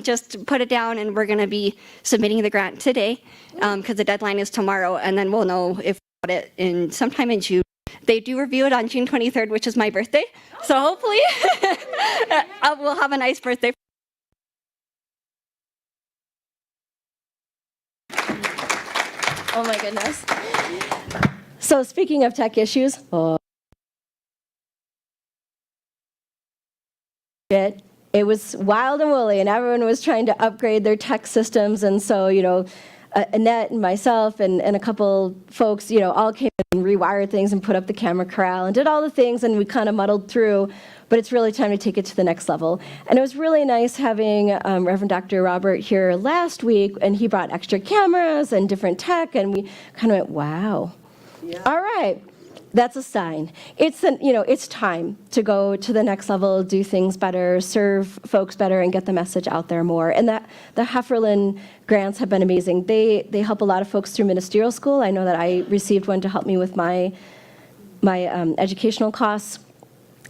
Just put it down, and we're going to be submitting the grant today, because the deadline is tomorrow, and then we'll know if we got it sometime in June. They do review it on June 23rd, which is my birthday, so hopefully we'll have a nice birthday. Oh my goodness. So speaking of tech issues, it was wild and woolly, and everyone was trying to upgrade their tech systems. And so, Annette and myself and a couple folks, all came and rewired things and put up the camera corral and did all the things, and we kind of muddled through. But it's really time to take it to the next level. And it was really nice having Reverend Dr. Robert here last week, and he brought extra cameras and different tech, and we kind of went, wow. Yeah. All right. That's a sign. It's time to go to the next level, do things better, serve folks better, and get the message out there more. And that the Hefferland grants have been amazing. They help a lot of folks through ministerial school. I know that I received one to help me with my educational costs.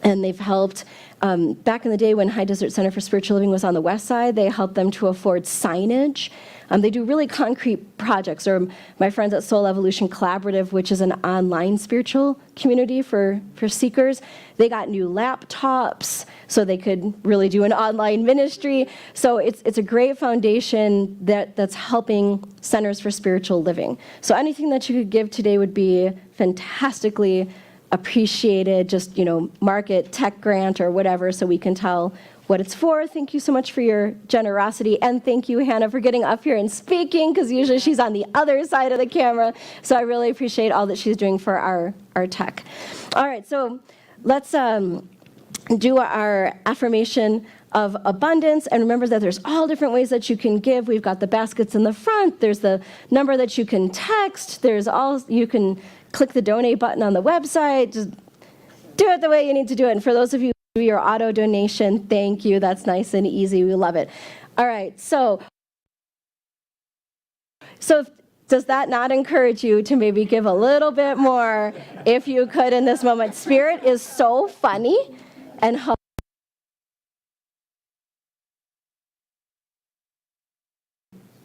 And they've helped, back in the day when High Desert Center for Spiritual Living was on the west side, they helped them to afford signage. They do really concrete projects, or my friends at Soul Evolution Collaborative, which is an online spiritual community for seekers, they got new laptops so they could really do an online ministry. So it's a great foundation that's helping centers for spiritual living. So anything that you could give today would be fantastically appreciated. Just, mark it tech grant or whatever so we can tell what it's for. Thank you so much for your generosity. And thank you, Hannah, for getting up here and speaking, because usually she's on the other side of the camera. So I really appreciate all that she's doing for our tech. All right, so let's do our affirmation of abundance. And remember that there's all different ways that you can give. We've got the baskets in the front. There's the number that you can text. You can click the donate button on the website. Just do it the way you need to do it. And for those of you your auto donation. Thank you. That's nice and easy. We love it. All right. So does that not encourage you to maybe give a little bit more if you could in this moment? Spirit is so funny and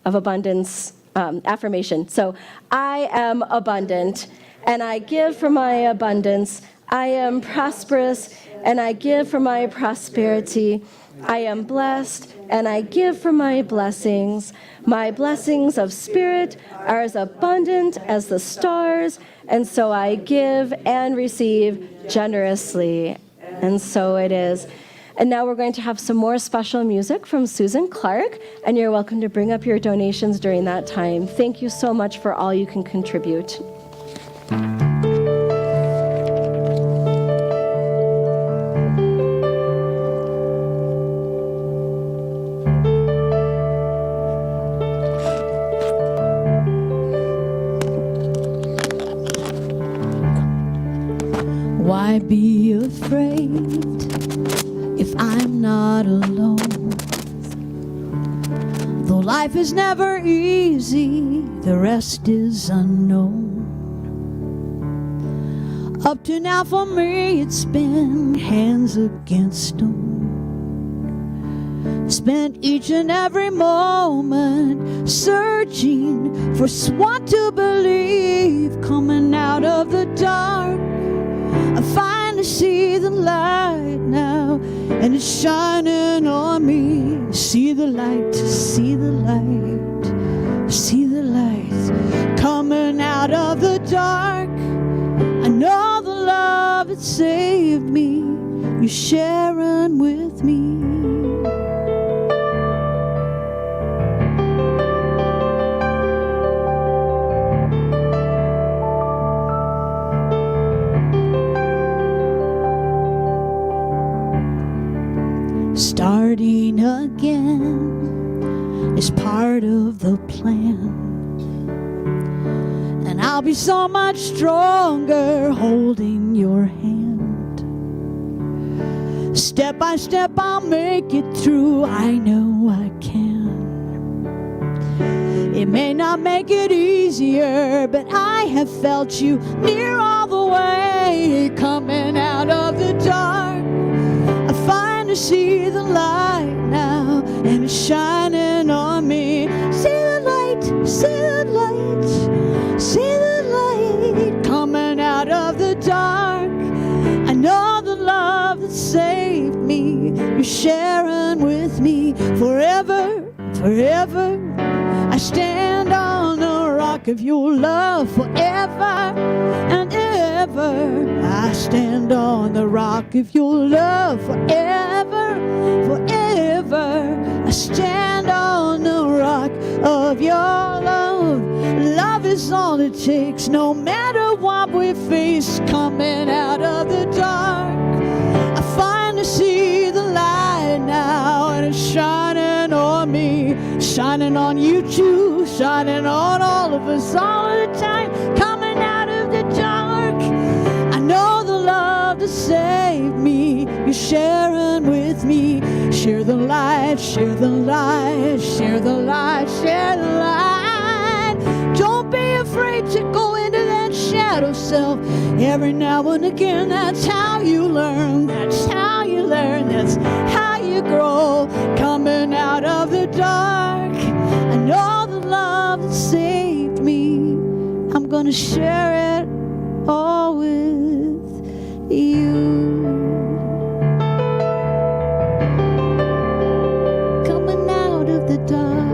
of abundance affirmation. So I am abundant and I give from my abundance. I am prosperous and I give from my prosperity. I am blessed and I give from my blessings. My blessings of spirit are as abundant as the stars, and so I give and receive generously. And so it is. And now we're going to have some more special music from Susan Clark, and you're welcome to bring up your donations during that time. Thank you so much for all you can contribute. Why be afraid if I'm not alone? Though life is never easy, the rest is unknown. Up to now for me it's been hands against stone. Spent each and every moment searching for someone to believe. Coming out of the dark, I finally see the light now, and it's shining on me. See the light, see the light, see the light coming out of the dark. I know the love that saved me, you're sharing with me. Starting again is part of the plan, and I'll be so much stronger holding your hand. Step by step I'll make it through, I know I can. It may not make it easier, but I have felt you near all the way. Coming out of the dark, I finally see the light now, and it's shining on me. See the light, see the light, see the light coming out of the dark. I know the love that saved me, you're sharing with me. Forever, forever, I stand on the rock of your love. Forever and ever, I stand on the rock of your love. Forever, forever, I stand on the rock of your love. Love is all it takes, no matter what we face. Coming out of the dark, I finally see the light now, and it's shining on me, shining on you too, shining on all of us all the time. Coming out of the dark, I know the love to save me, you're sharing with me. Share the light, share the light, share the light, share the light. Don't be afraid to go into that shadow self. Every now and again, that's how you learn, that's how you learn, that's how you grow. Coming out of the dark, I know the love that saved me, I'm gonna share it all with you. Coming out of the dark.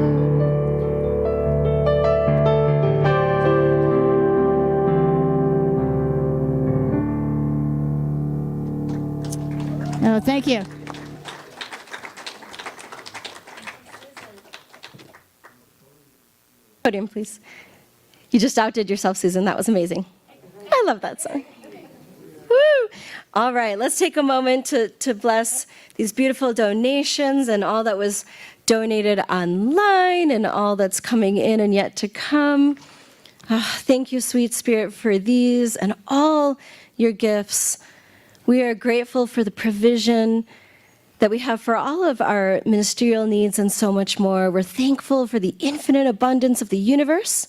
Oh, thank you. Podium, please. You just outdid yourself, Susan. That was amazing. I love that song. Woo! All right, let's take a moment to bless these beautiful donations and all that was donated online and all that's coming in and yet to come. Thank you, sweet Spirit, for these and all your gifts. We are grateful for the provision that we have for all of our ministerial needs and so much more. We're thankful for the infinite abundance of the universe,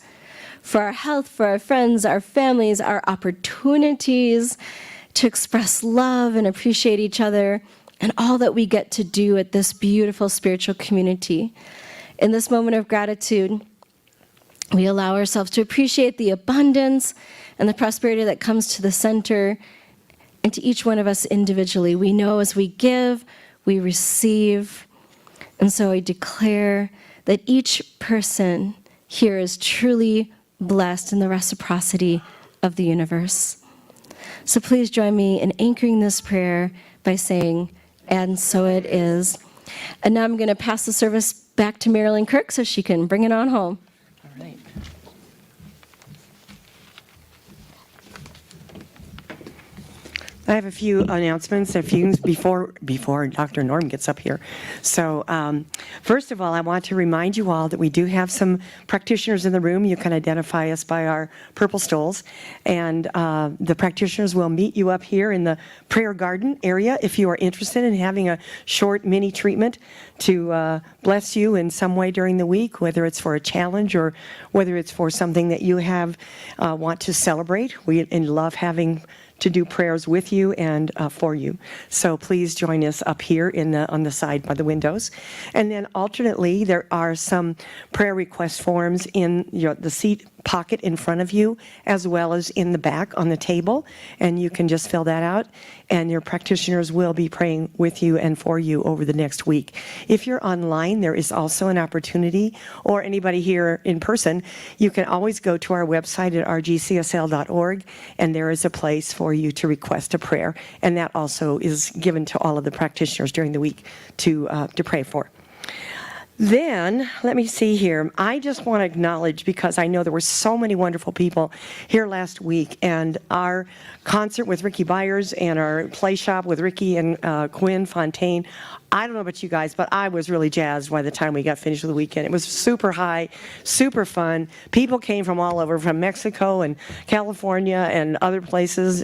for our health, for our friends, our families, our opportunities to express love and appreciate each other, and all that we get to do at this beautiful spiritual community. In this moment of gratitude, we allow ourselves to appreciate the abundance and the prosperity that comes to the center and to each one of us individually. We know as we give, we receive. And so I declare that each person here is truly blessed in the reciprocity of the universe. So please join me in anchoring this prayer by saying, "And so it is." And now I'm going to pass the service back to Marilyn Kirk so she can bring it on home. All right. I have a few announcements, a few before Dr. Norm gets up here. So first of all, I want to remind you all that we do have some practitioners in the room. You can identify us by our purple stoles. And the practitioners will meet you up here in the prayer garden area if you are interested in having a short mini treatment to bless you in some way during the week, whether it's for a challenge or whether it's for something that you have want to celebrate. We love having to do prayers with you and for you. So please join us up here on the side by the windows. And then alternately, there are some prayer request forms in the seat pocket in front of you, as well as in the back on the table. And you can just fill that out, and your practitioners will be praying with you and for you over the next week. If you're online, there is also an opportunity, or anybody here in person, you can always go to our website at rgcsl.org, and there is a place for you to request a prayer. And that also is given to all of the practitioners during the week to pray for. Then, let me see here. I just want to acknowledge, because I know there were so many wonderful people here last week, and our concert with Ricky Byers and our play shop with Ricky and Quinn Fontaine. I don't know about you guys, but I was really jazzed by the time we got finished with the weekend. It was super high, super fun. People came from all over, from Mexico and California and other places,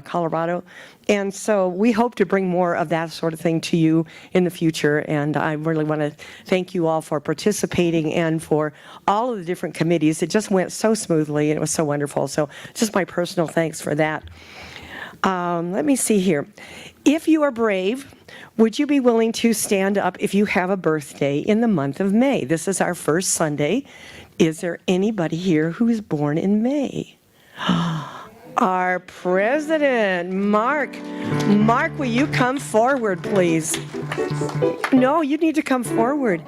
Colorado. And so we hope to bring more of that sort of thing to you in the future. And I really want to thank you all for participating and for all of the different committees. It just went so smoothly and it was so wonderful. So just my personal thanks for that. Let me see here. If you are brave, would you be willing to stand up if you have a birthday in the month of May? This is our first Sunday. Is there anybody here who is born in May? Our president, Mark. Mark, will you come forward, please? No, you need to come forward.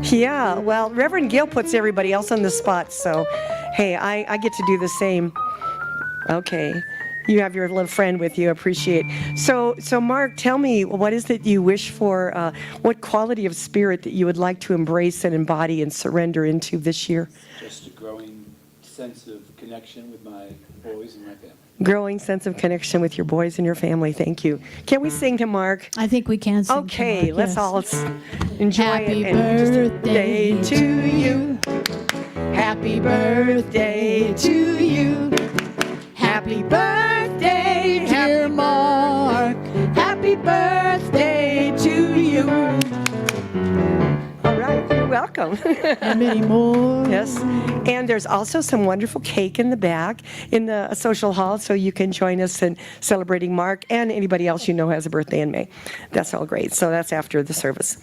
Yeah, well, Reverend Gill puts everybody else on the spot, so hey, I get to do the same. Okay. You have your little friend with you, appreciate. So Mark, tell me, what is it you wish for, what quality of spirit that you would like to embrace and embody and surrender into this year? Just a growing sense of connection with my boys and my family. Growing sense of connection with your boys and your family, thank you. Can we sing to Mark? I think we can sing. Okay, to Mark, let's yes. all enjoy Happy it. And birthday to you. Happy birthday to you. Happy birthday, dear Mark. Happy birthday to you. All right, you're welcome. And many more. Yes, and there's also some wonderful cake in the back in the social hall, so you can join us in celebrating Mark and anybody else you know has a birthday in May. That's all great. So that's after the service.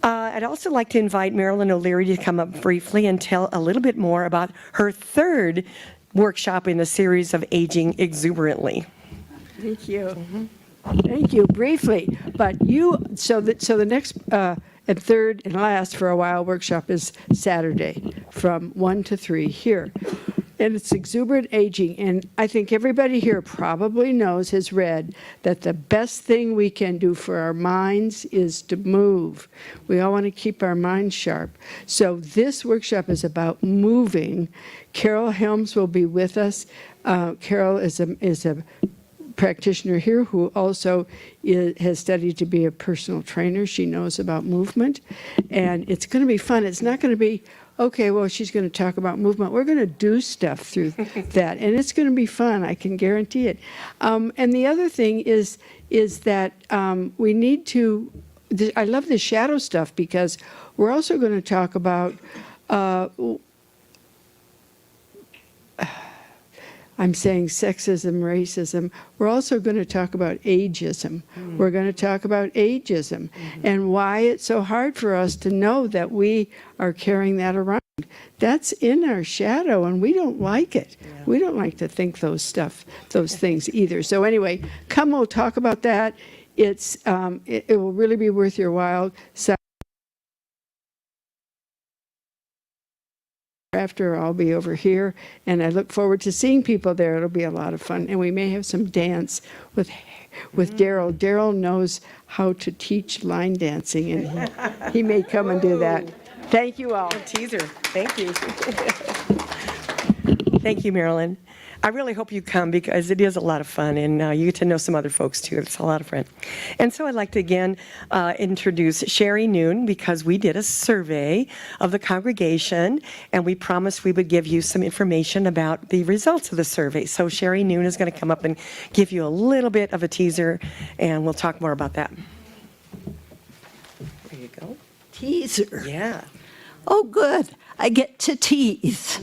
I'd also like to invite Marilyn O'Leary to come up briefly and tell a little bit more about her third workshop in the series of Aging Exuberantly. Thank you. Thank you. Briefly, but so the next and third and last for a while workshop is Saturday from 1 to 3 here. And it's exuberant aging. And I think everybody here probably has read that the best thing we can do for our minds is to move. We all want to keep our minds sharp. So this workshop is about moving. Carol Helms will be with us. Carol is a practitioner here who also has studied to be a personal trainer. She knows about movement, and it's going to be fun. It's not going to be, okay, well, she's going to talk about movement. We're going to do stuff through that, and it's going to be fun. I can guarantee it. And the other thing is that we need to, I love the shadow stuff because we're also going to talk about I'm saying sexism, racism. We're also going to talk about ageism. We're going to talk about ageism and why it's so hard for us to know that we are carrying that around. That's in our shadow, and we don't like it. Yeah. We don't like to think those things either. So anyway, come, we'll talk about that. It will really be worth your while. So after, I'll be over here, and I look forward to seeing people there. It'll be a lot of fun, and we may have some dance with Daryl. Daryl knows how to teach line dancing, and he may come and do that. Thank you all. Teaser. Thank you. Thank you, Marilyn. I really hope you come because it is a lot of fun, and you get to know some other folks too. It's a lot of fun. And so I'd like to again introduce Sherry Noon, because we did a survey of the congregation, and we promised we would give you some information about the results of the survey. So Sherry Noon is going to come up and give you a little bit of a teaser, and we'll talk more about that. There you go. Teaser. Yeah. Oh, good. I get to tease.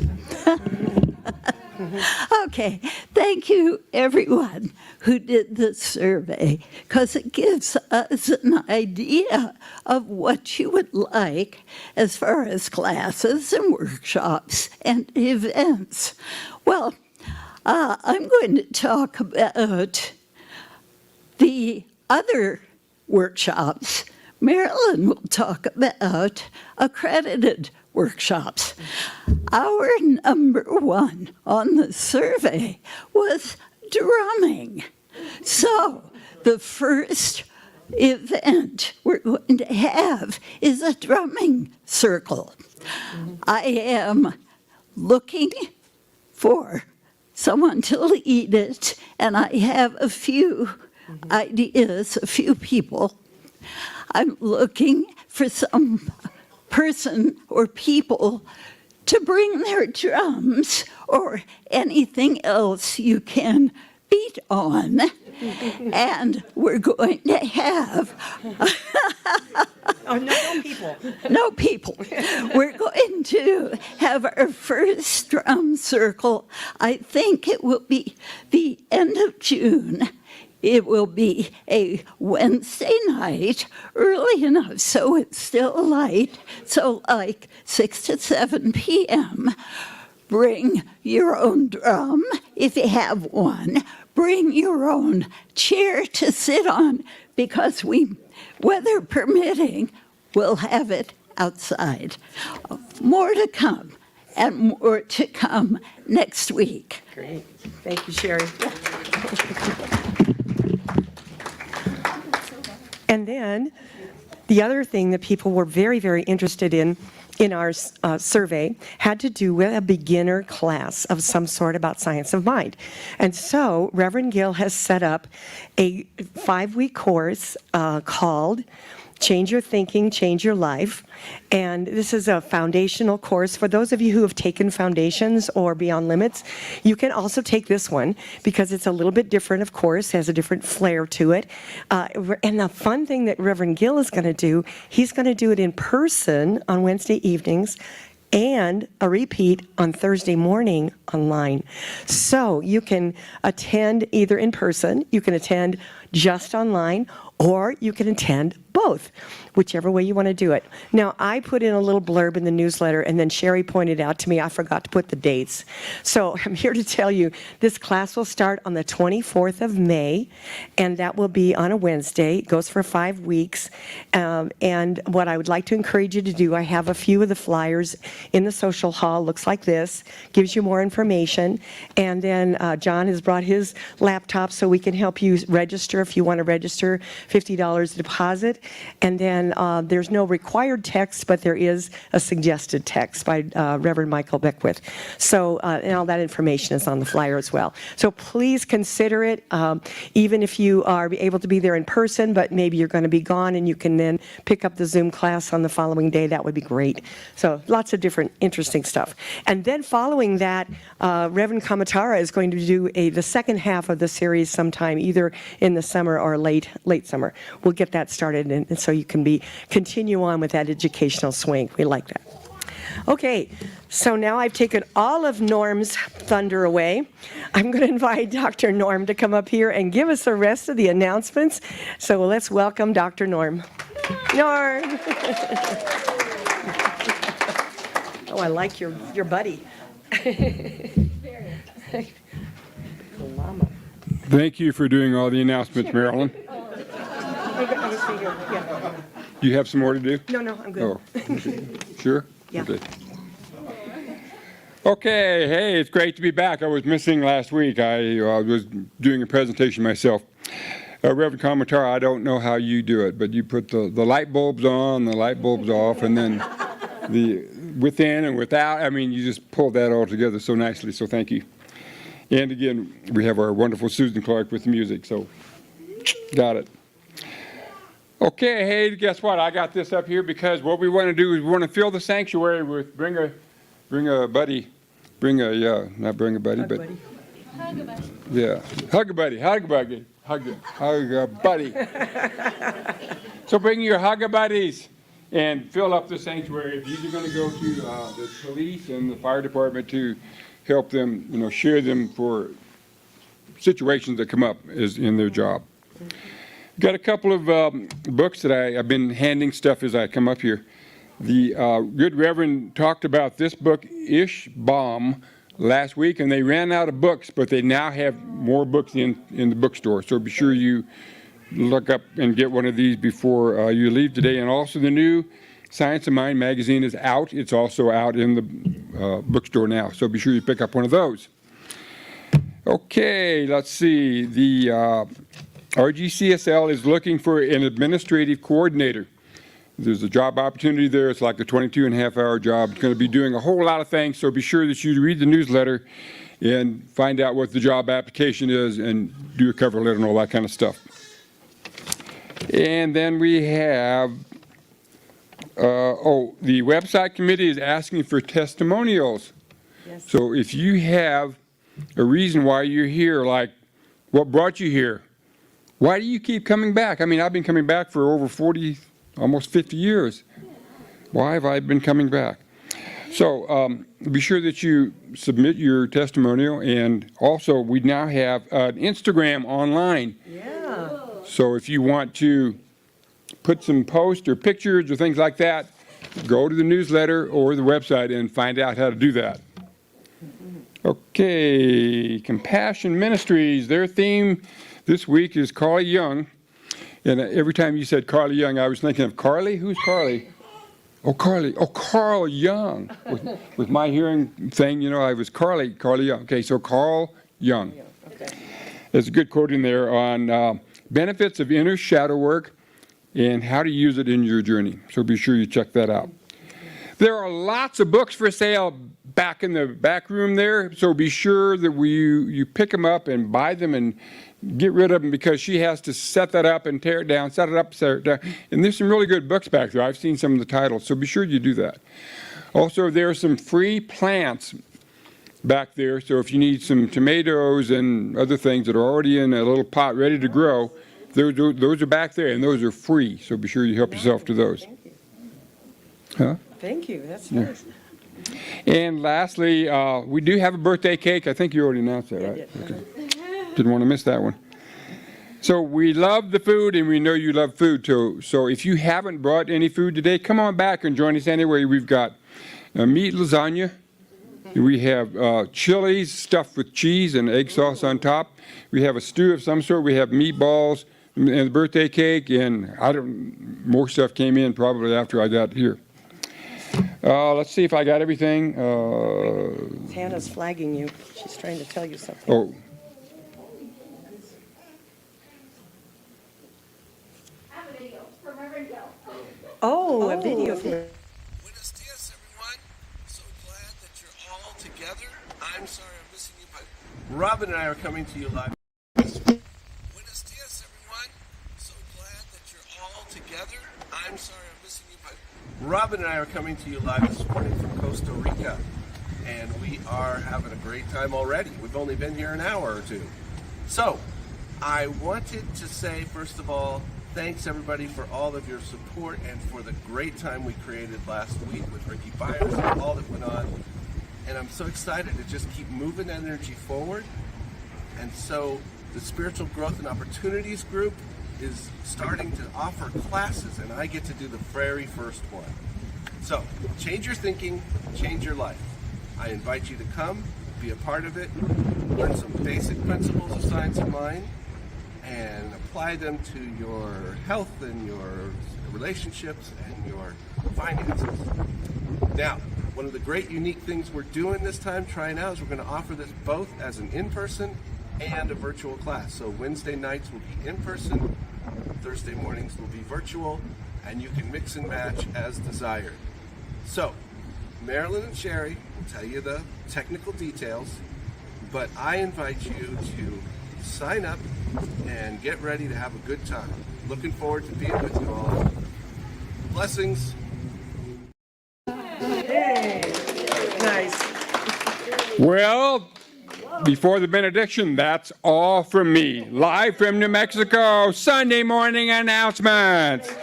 Okay, thank you everyone who did the survey, because it gives us an idea of what you would like as far as classes and workshops and events. Well, I'm going to talk about the other workshops. Marilyn will talk about accredited workshops. Our number one on the survey was drumming. So the first event we're going to have is a drumming circle. I am looking for someone to lead it, and I have a few ideas, a few people. I'm looking for some person or people to bring their drums or anything else you can beat on. And we're going to have... Oh, no people. No people. We're going to have our first drum circle. I think it will be the end of June. It will be a Wednesday night, early enough so it's still light, so like 6 to 7 p.m. Bring your own drum if you have one. Bring your own chair to sit on, because we, weather permitting, will have it outside. More to come, and more to come next week. Great. Thank you, Sherry. And then the other thing that people were very, very interested in our survey had to do with a beginner class of some sort about science of mind. And so Reverend Gill has set up a 5-week course called Change Your Thinking, Change Your Life. And this is a foundational course. For those of you who have taken Foundations or Beyond Limits, you can also take this one because it's a little bit different, of course, has a different flair to it. And the fun thing that Reverend Gill is going to do, he's going to do it in person on Wednesday evenings and a repeat on Thursday morning online. So you can attend either in person, you can attend just online, or you can attend both, whichever way you want to do it. Now, I put in a little blurb in the newsletter, and then Sherry pointed out to me I forgot to put the dates. So I'm here to tell you this class will start on the 24th of May, and that will be on a Wednesday. It goes for 5 weeks. And what I would like to encourage you to do, I have a few of the flyers in the social hall. Looks like this. Gives you more information. And then John has brought his laptop so we can help you register if you want to register, $50 deposit. And then there's no required text, but there is a suggested text by Reverend Michael Beckwith. So, and all that information is on the flyer as well. So please consider it, even if you are able to be there in person, but maybe you're going to be gone and you can then pick up the Zoom class on the following day. That would be great. So lots of different interesting stuff. And then following that, Reverend Kamatara is going to do the second half of the series sometime, either in the summer or late summer. We'll get that started, and so you can continue on with that educational swing. We like that. Okay, so now I've taken all of Norm's thunder away. I'm going to invite Dr. Norm to come up here and give us the rest of the announcements. So let's welcome Dr. Norm. Norm! Oh, I like your buddy. Llama. Thank you for doing all the announcements, Marilyn. Do you have some more to do? No, I'm good. Oh, sure? Yeah. Okay, hey, it's great to be back. I was missing last week. I was doing a presentation myself. Reverend Kamatara, I don't know how you do it, but you put the light bulbs on, the light bulbs off, and then the within and without. I mean, you just pulled that all together so nicely, so thank you. And again, we have our wonderful Susan Clark with the music, so got it. Okay, hey, guess what? I got this up here because what we want to do is we want to fill the sanctuary with bring a buddy, not bring a buddy, Hug but buddy. Hug a buddy. Yeah, hug a buddy, hug a buddy, hug a buddy. So bring your hug a buddies and fill up the sanctuary. These are going to go to the police and the fire department to help them, share them for situations that come up in their job. Got a couple of books that I've been handing stuff as I come up here. The good Reverend talked about this book, Ish Bomb, last week, and they ran out of books, but they now have more books in the bookstore. So be sure you look up and get one of these before you leave today. And also the new Science of Mind magazine is out. It's also out in the bookstore now. So be sure you pick up one of those. Okay, let's see. The RGCSL is looking for an administrative coordinator. There's a job opportunity there. It's like a 22-and-a-half-hour job. It's going to be doing a whole lot of things, so be sure that you read the newsletter and find out what the job application is and do a cover letter and all that kind of stuff. And then we have, the website committee is asking for testimonials. Yes. So if you have a reason why you're here, like what brought you here, why do you keep coming back? I mean, I've been coming back for over 40, almost 50 years. Why have I been coming back? So be sure that you submit your testimonial, and also we now have an Instagram online. Yeah. So if you want to put some posts or pictures or things like that, go to the newsletter or the website and find out how to do that. Okay, Compassion Ministries, their theme this week is Carly Young. And every time you said Carly Young, I was thinking of Carly. Who's Carly? Oh, Carly. Oh, Carl Young. With my hearing thing, I was Carly Young. Okay, so Carl Young. Okay. There's a good quote in there on benefits of inner shadow work and how to use it in your journey. So be sure you check that out. There are lots of books for sale back in the back room there, so be sure that you pick them up and buy them and get rid of them, because she has to set that up and tear it down, set it up, tear it down. And there's some really good books back there. I've seen some of the titles, so be sure you do that. Also, there are some free plants back there, so if you need some tomatoes and other things that are already in a little pot ready to grow, those are back there, and those are free, so be sure you help yourself to those. Thank you. Huh? Thank you. That's nice. And lastly, we do have a birthday cake. I think you already announced that, right? Okay. Didn't want to miss that one. So we love the food, and we know you love food too. So if you haven't brought any food today, come on back and join us anyway. We've got meat lasagna. We have chilies stuffed with cheese and egg sauce on top. We have a stew of some sort. We have meatballs and the birthday cake, and more stuff came in probably after I got here. Let's see if I got everything. Hannah's flagging you. She's trying to tell you something. Oh. I have a video from Reverend Oh, a video from. Buenos dias, everyone. So glad that you're all together. I'm sorry I'm missing you, but Robin and I are coming to you live. Buenos dias, everyone. So glad that you're all together. I'm sorry I'm missing you, but Robin and I are coming to you live this morning from Costa Rica. And we are having a great time already. We've only been here an hour or two. So, I wanted to say, first of all, thanks everybody for all of your support and for the great time we created last week with Ricky Byers and all that went on. And I'm so excited to just keep moving that energy forward. And so the Spiritual Growth and Opportunities group is starting to offer classes, and I get to do the very first one. So, change your thinking, change your life. I invite you to come, be a part of it, learn some basic principles of science of mind, and apply them to your health and your relationships and your finances. Now, one of the great unique things we're doing this time, trying out, is we're going to offer this both as an in-person and a virtual class. So Wednesday nights will be in-person, Thursday mornings will be virtual, and you can mix and match as desired. So, Marilyn and Sherry will tell you the technical details, but I invite you to sign up and get ready to have a good time. Looking forward to being with you all. Blessings. Hey, nice. Well, before the benediction, that's all from me. Live from New Mexico, Sunday morning announcements.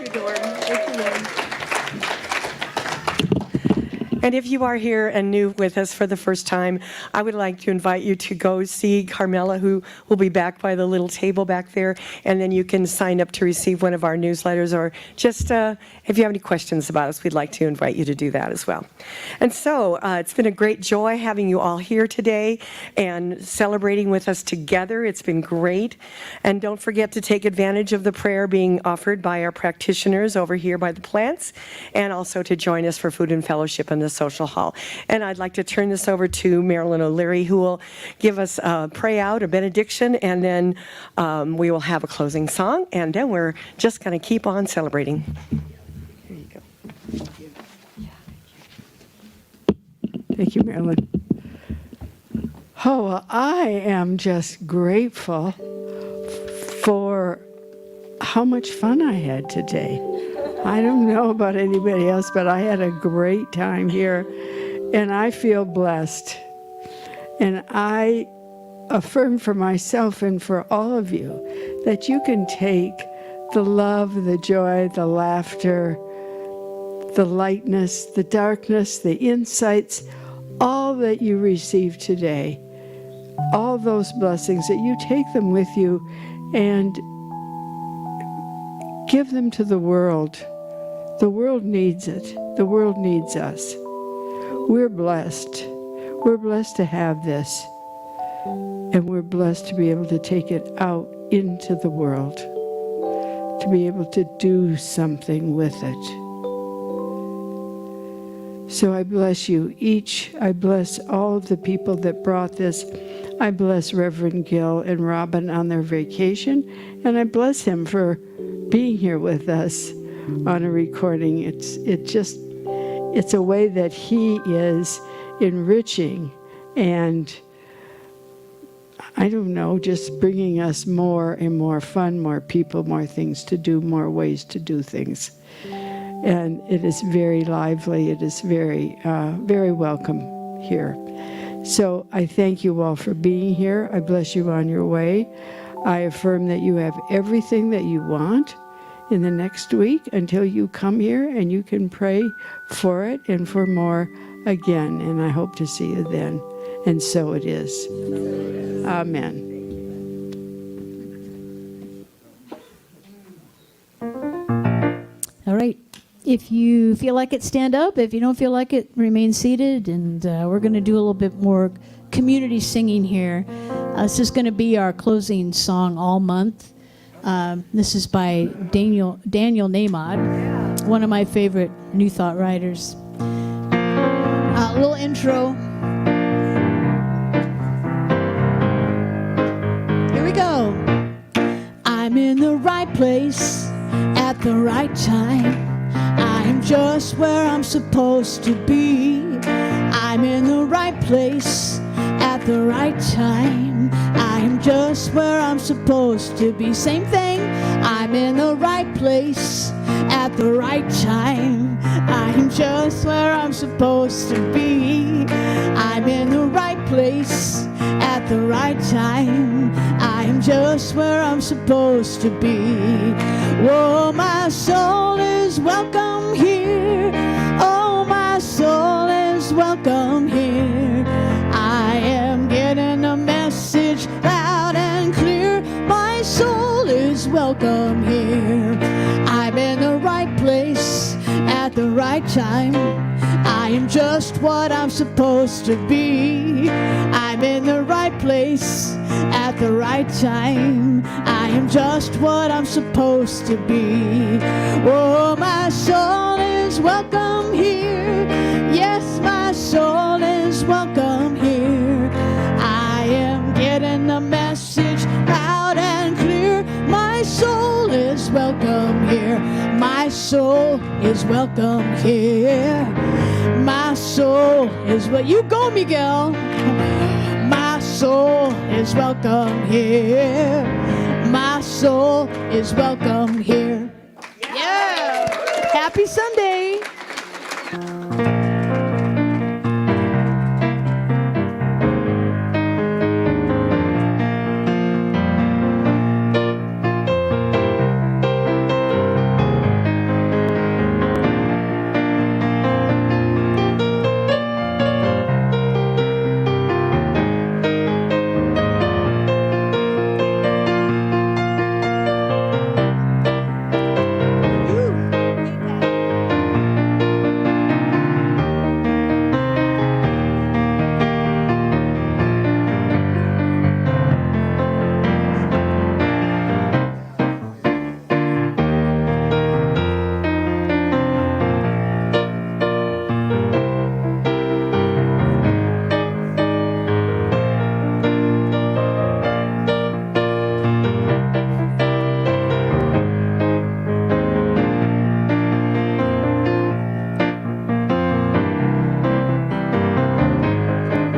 And if you are here and new with us for the first time, I would like to invite you to go see Carmela, who will be back by the little table back there, and then you can sign up to receive one of our newsletters, or just if you have any questions about us, we'd like to invite you to do that as well. And so it's been a great joy having you all here today and celebrating with us together. It's been great. And don't forget to take advantage of the prayer being offered by our practitioners over here by the plants, and also to join us for food and fellowship in the social hall. And I'd like to turn this over to Marilyn O'Leary, who will give us a pray out, a benediction, and then we will have a closing song, and then we're just going to keep on celebrating. Here you go. Thank you, Marilyn. Oh, well, I am just grateful for how much fun I had today. I don't know about anybody else, but I had a great time here, and I feel blessed. And I affirm for myself and for all of you that you can take the love, the joy, the laughter, the lightness, the darkness, the insights, all that you received today, all those blessings, that you take them with you and give them to the world. The world needs it. The world needs us. We're blessed. We're blessed to have this. And we're blessed to be able to take it out into the world, to be able to do something with it. So I bless you each. I bless all of the people that brought this. I bless Reverend Gill and Robin on their vacation, and I bless him for being here with us on a recording. It's a way that he is enriching and, I don't know, just bringing us more and more fun, more people, more things to do, more ways to do things. And it is very lively. It is very, very welcome here. So I thank you all for being here. I bless you on your way. I affirm that you have everything that you want in the next week until you come here, and you can pray for it and for more again. And I hope to see you then. And so it is. Amen. All right. If you feel like it, stand up. If you don't feel like it, remain seated. And we're going to do a little bit more community singing here. This is going to be our closing song all month. This is by Daniel Namod, one of my favorite New Thought writers. A little intro. Here we go. I'm in the right place at the right time. just where I'm supposed to be. I'm in the right place at the right time. I am just where I'm supposed to be. Same thing. I'm in the right place at the right time. I am just where I'm supposed to be. I'm in the right place at the right time. I am just where I'm supposed to be. Oh, my soul is welcome here. Oh, my soul is welcome here. I am getting a message loud and clear. My soul is welcome here. I'm in the right place at the right time. I am just what I'm supposed to be. I'm in the right place at the right time. I am just what I'm supposed to be. Oh, my soul is welcome here. Yes, my soul is welcome here. I am getting the message loud and clear. My soul is welcome here. My soul is welcome here. My soul is what you go, Miguel. My soul is welcome here. My soul is welcome here. Yeah. Happy Sunday.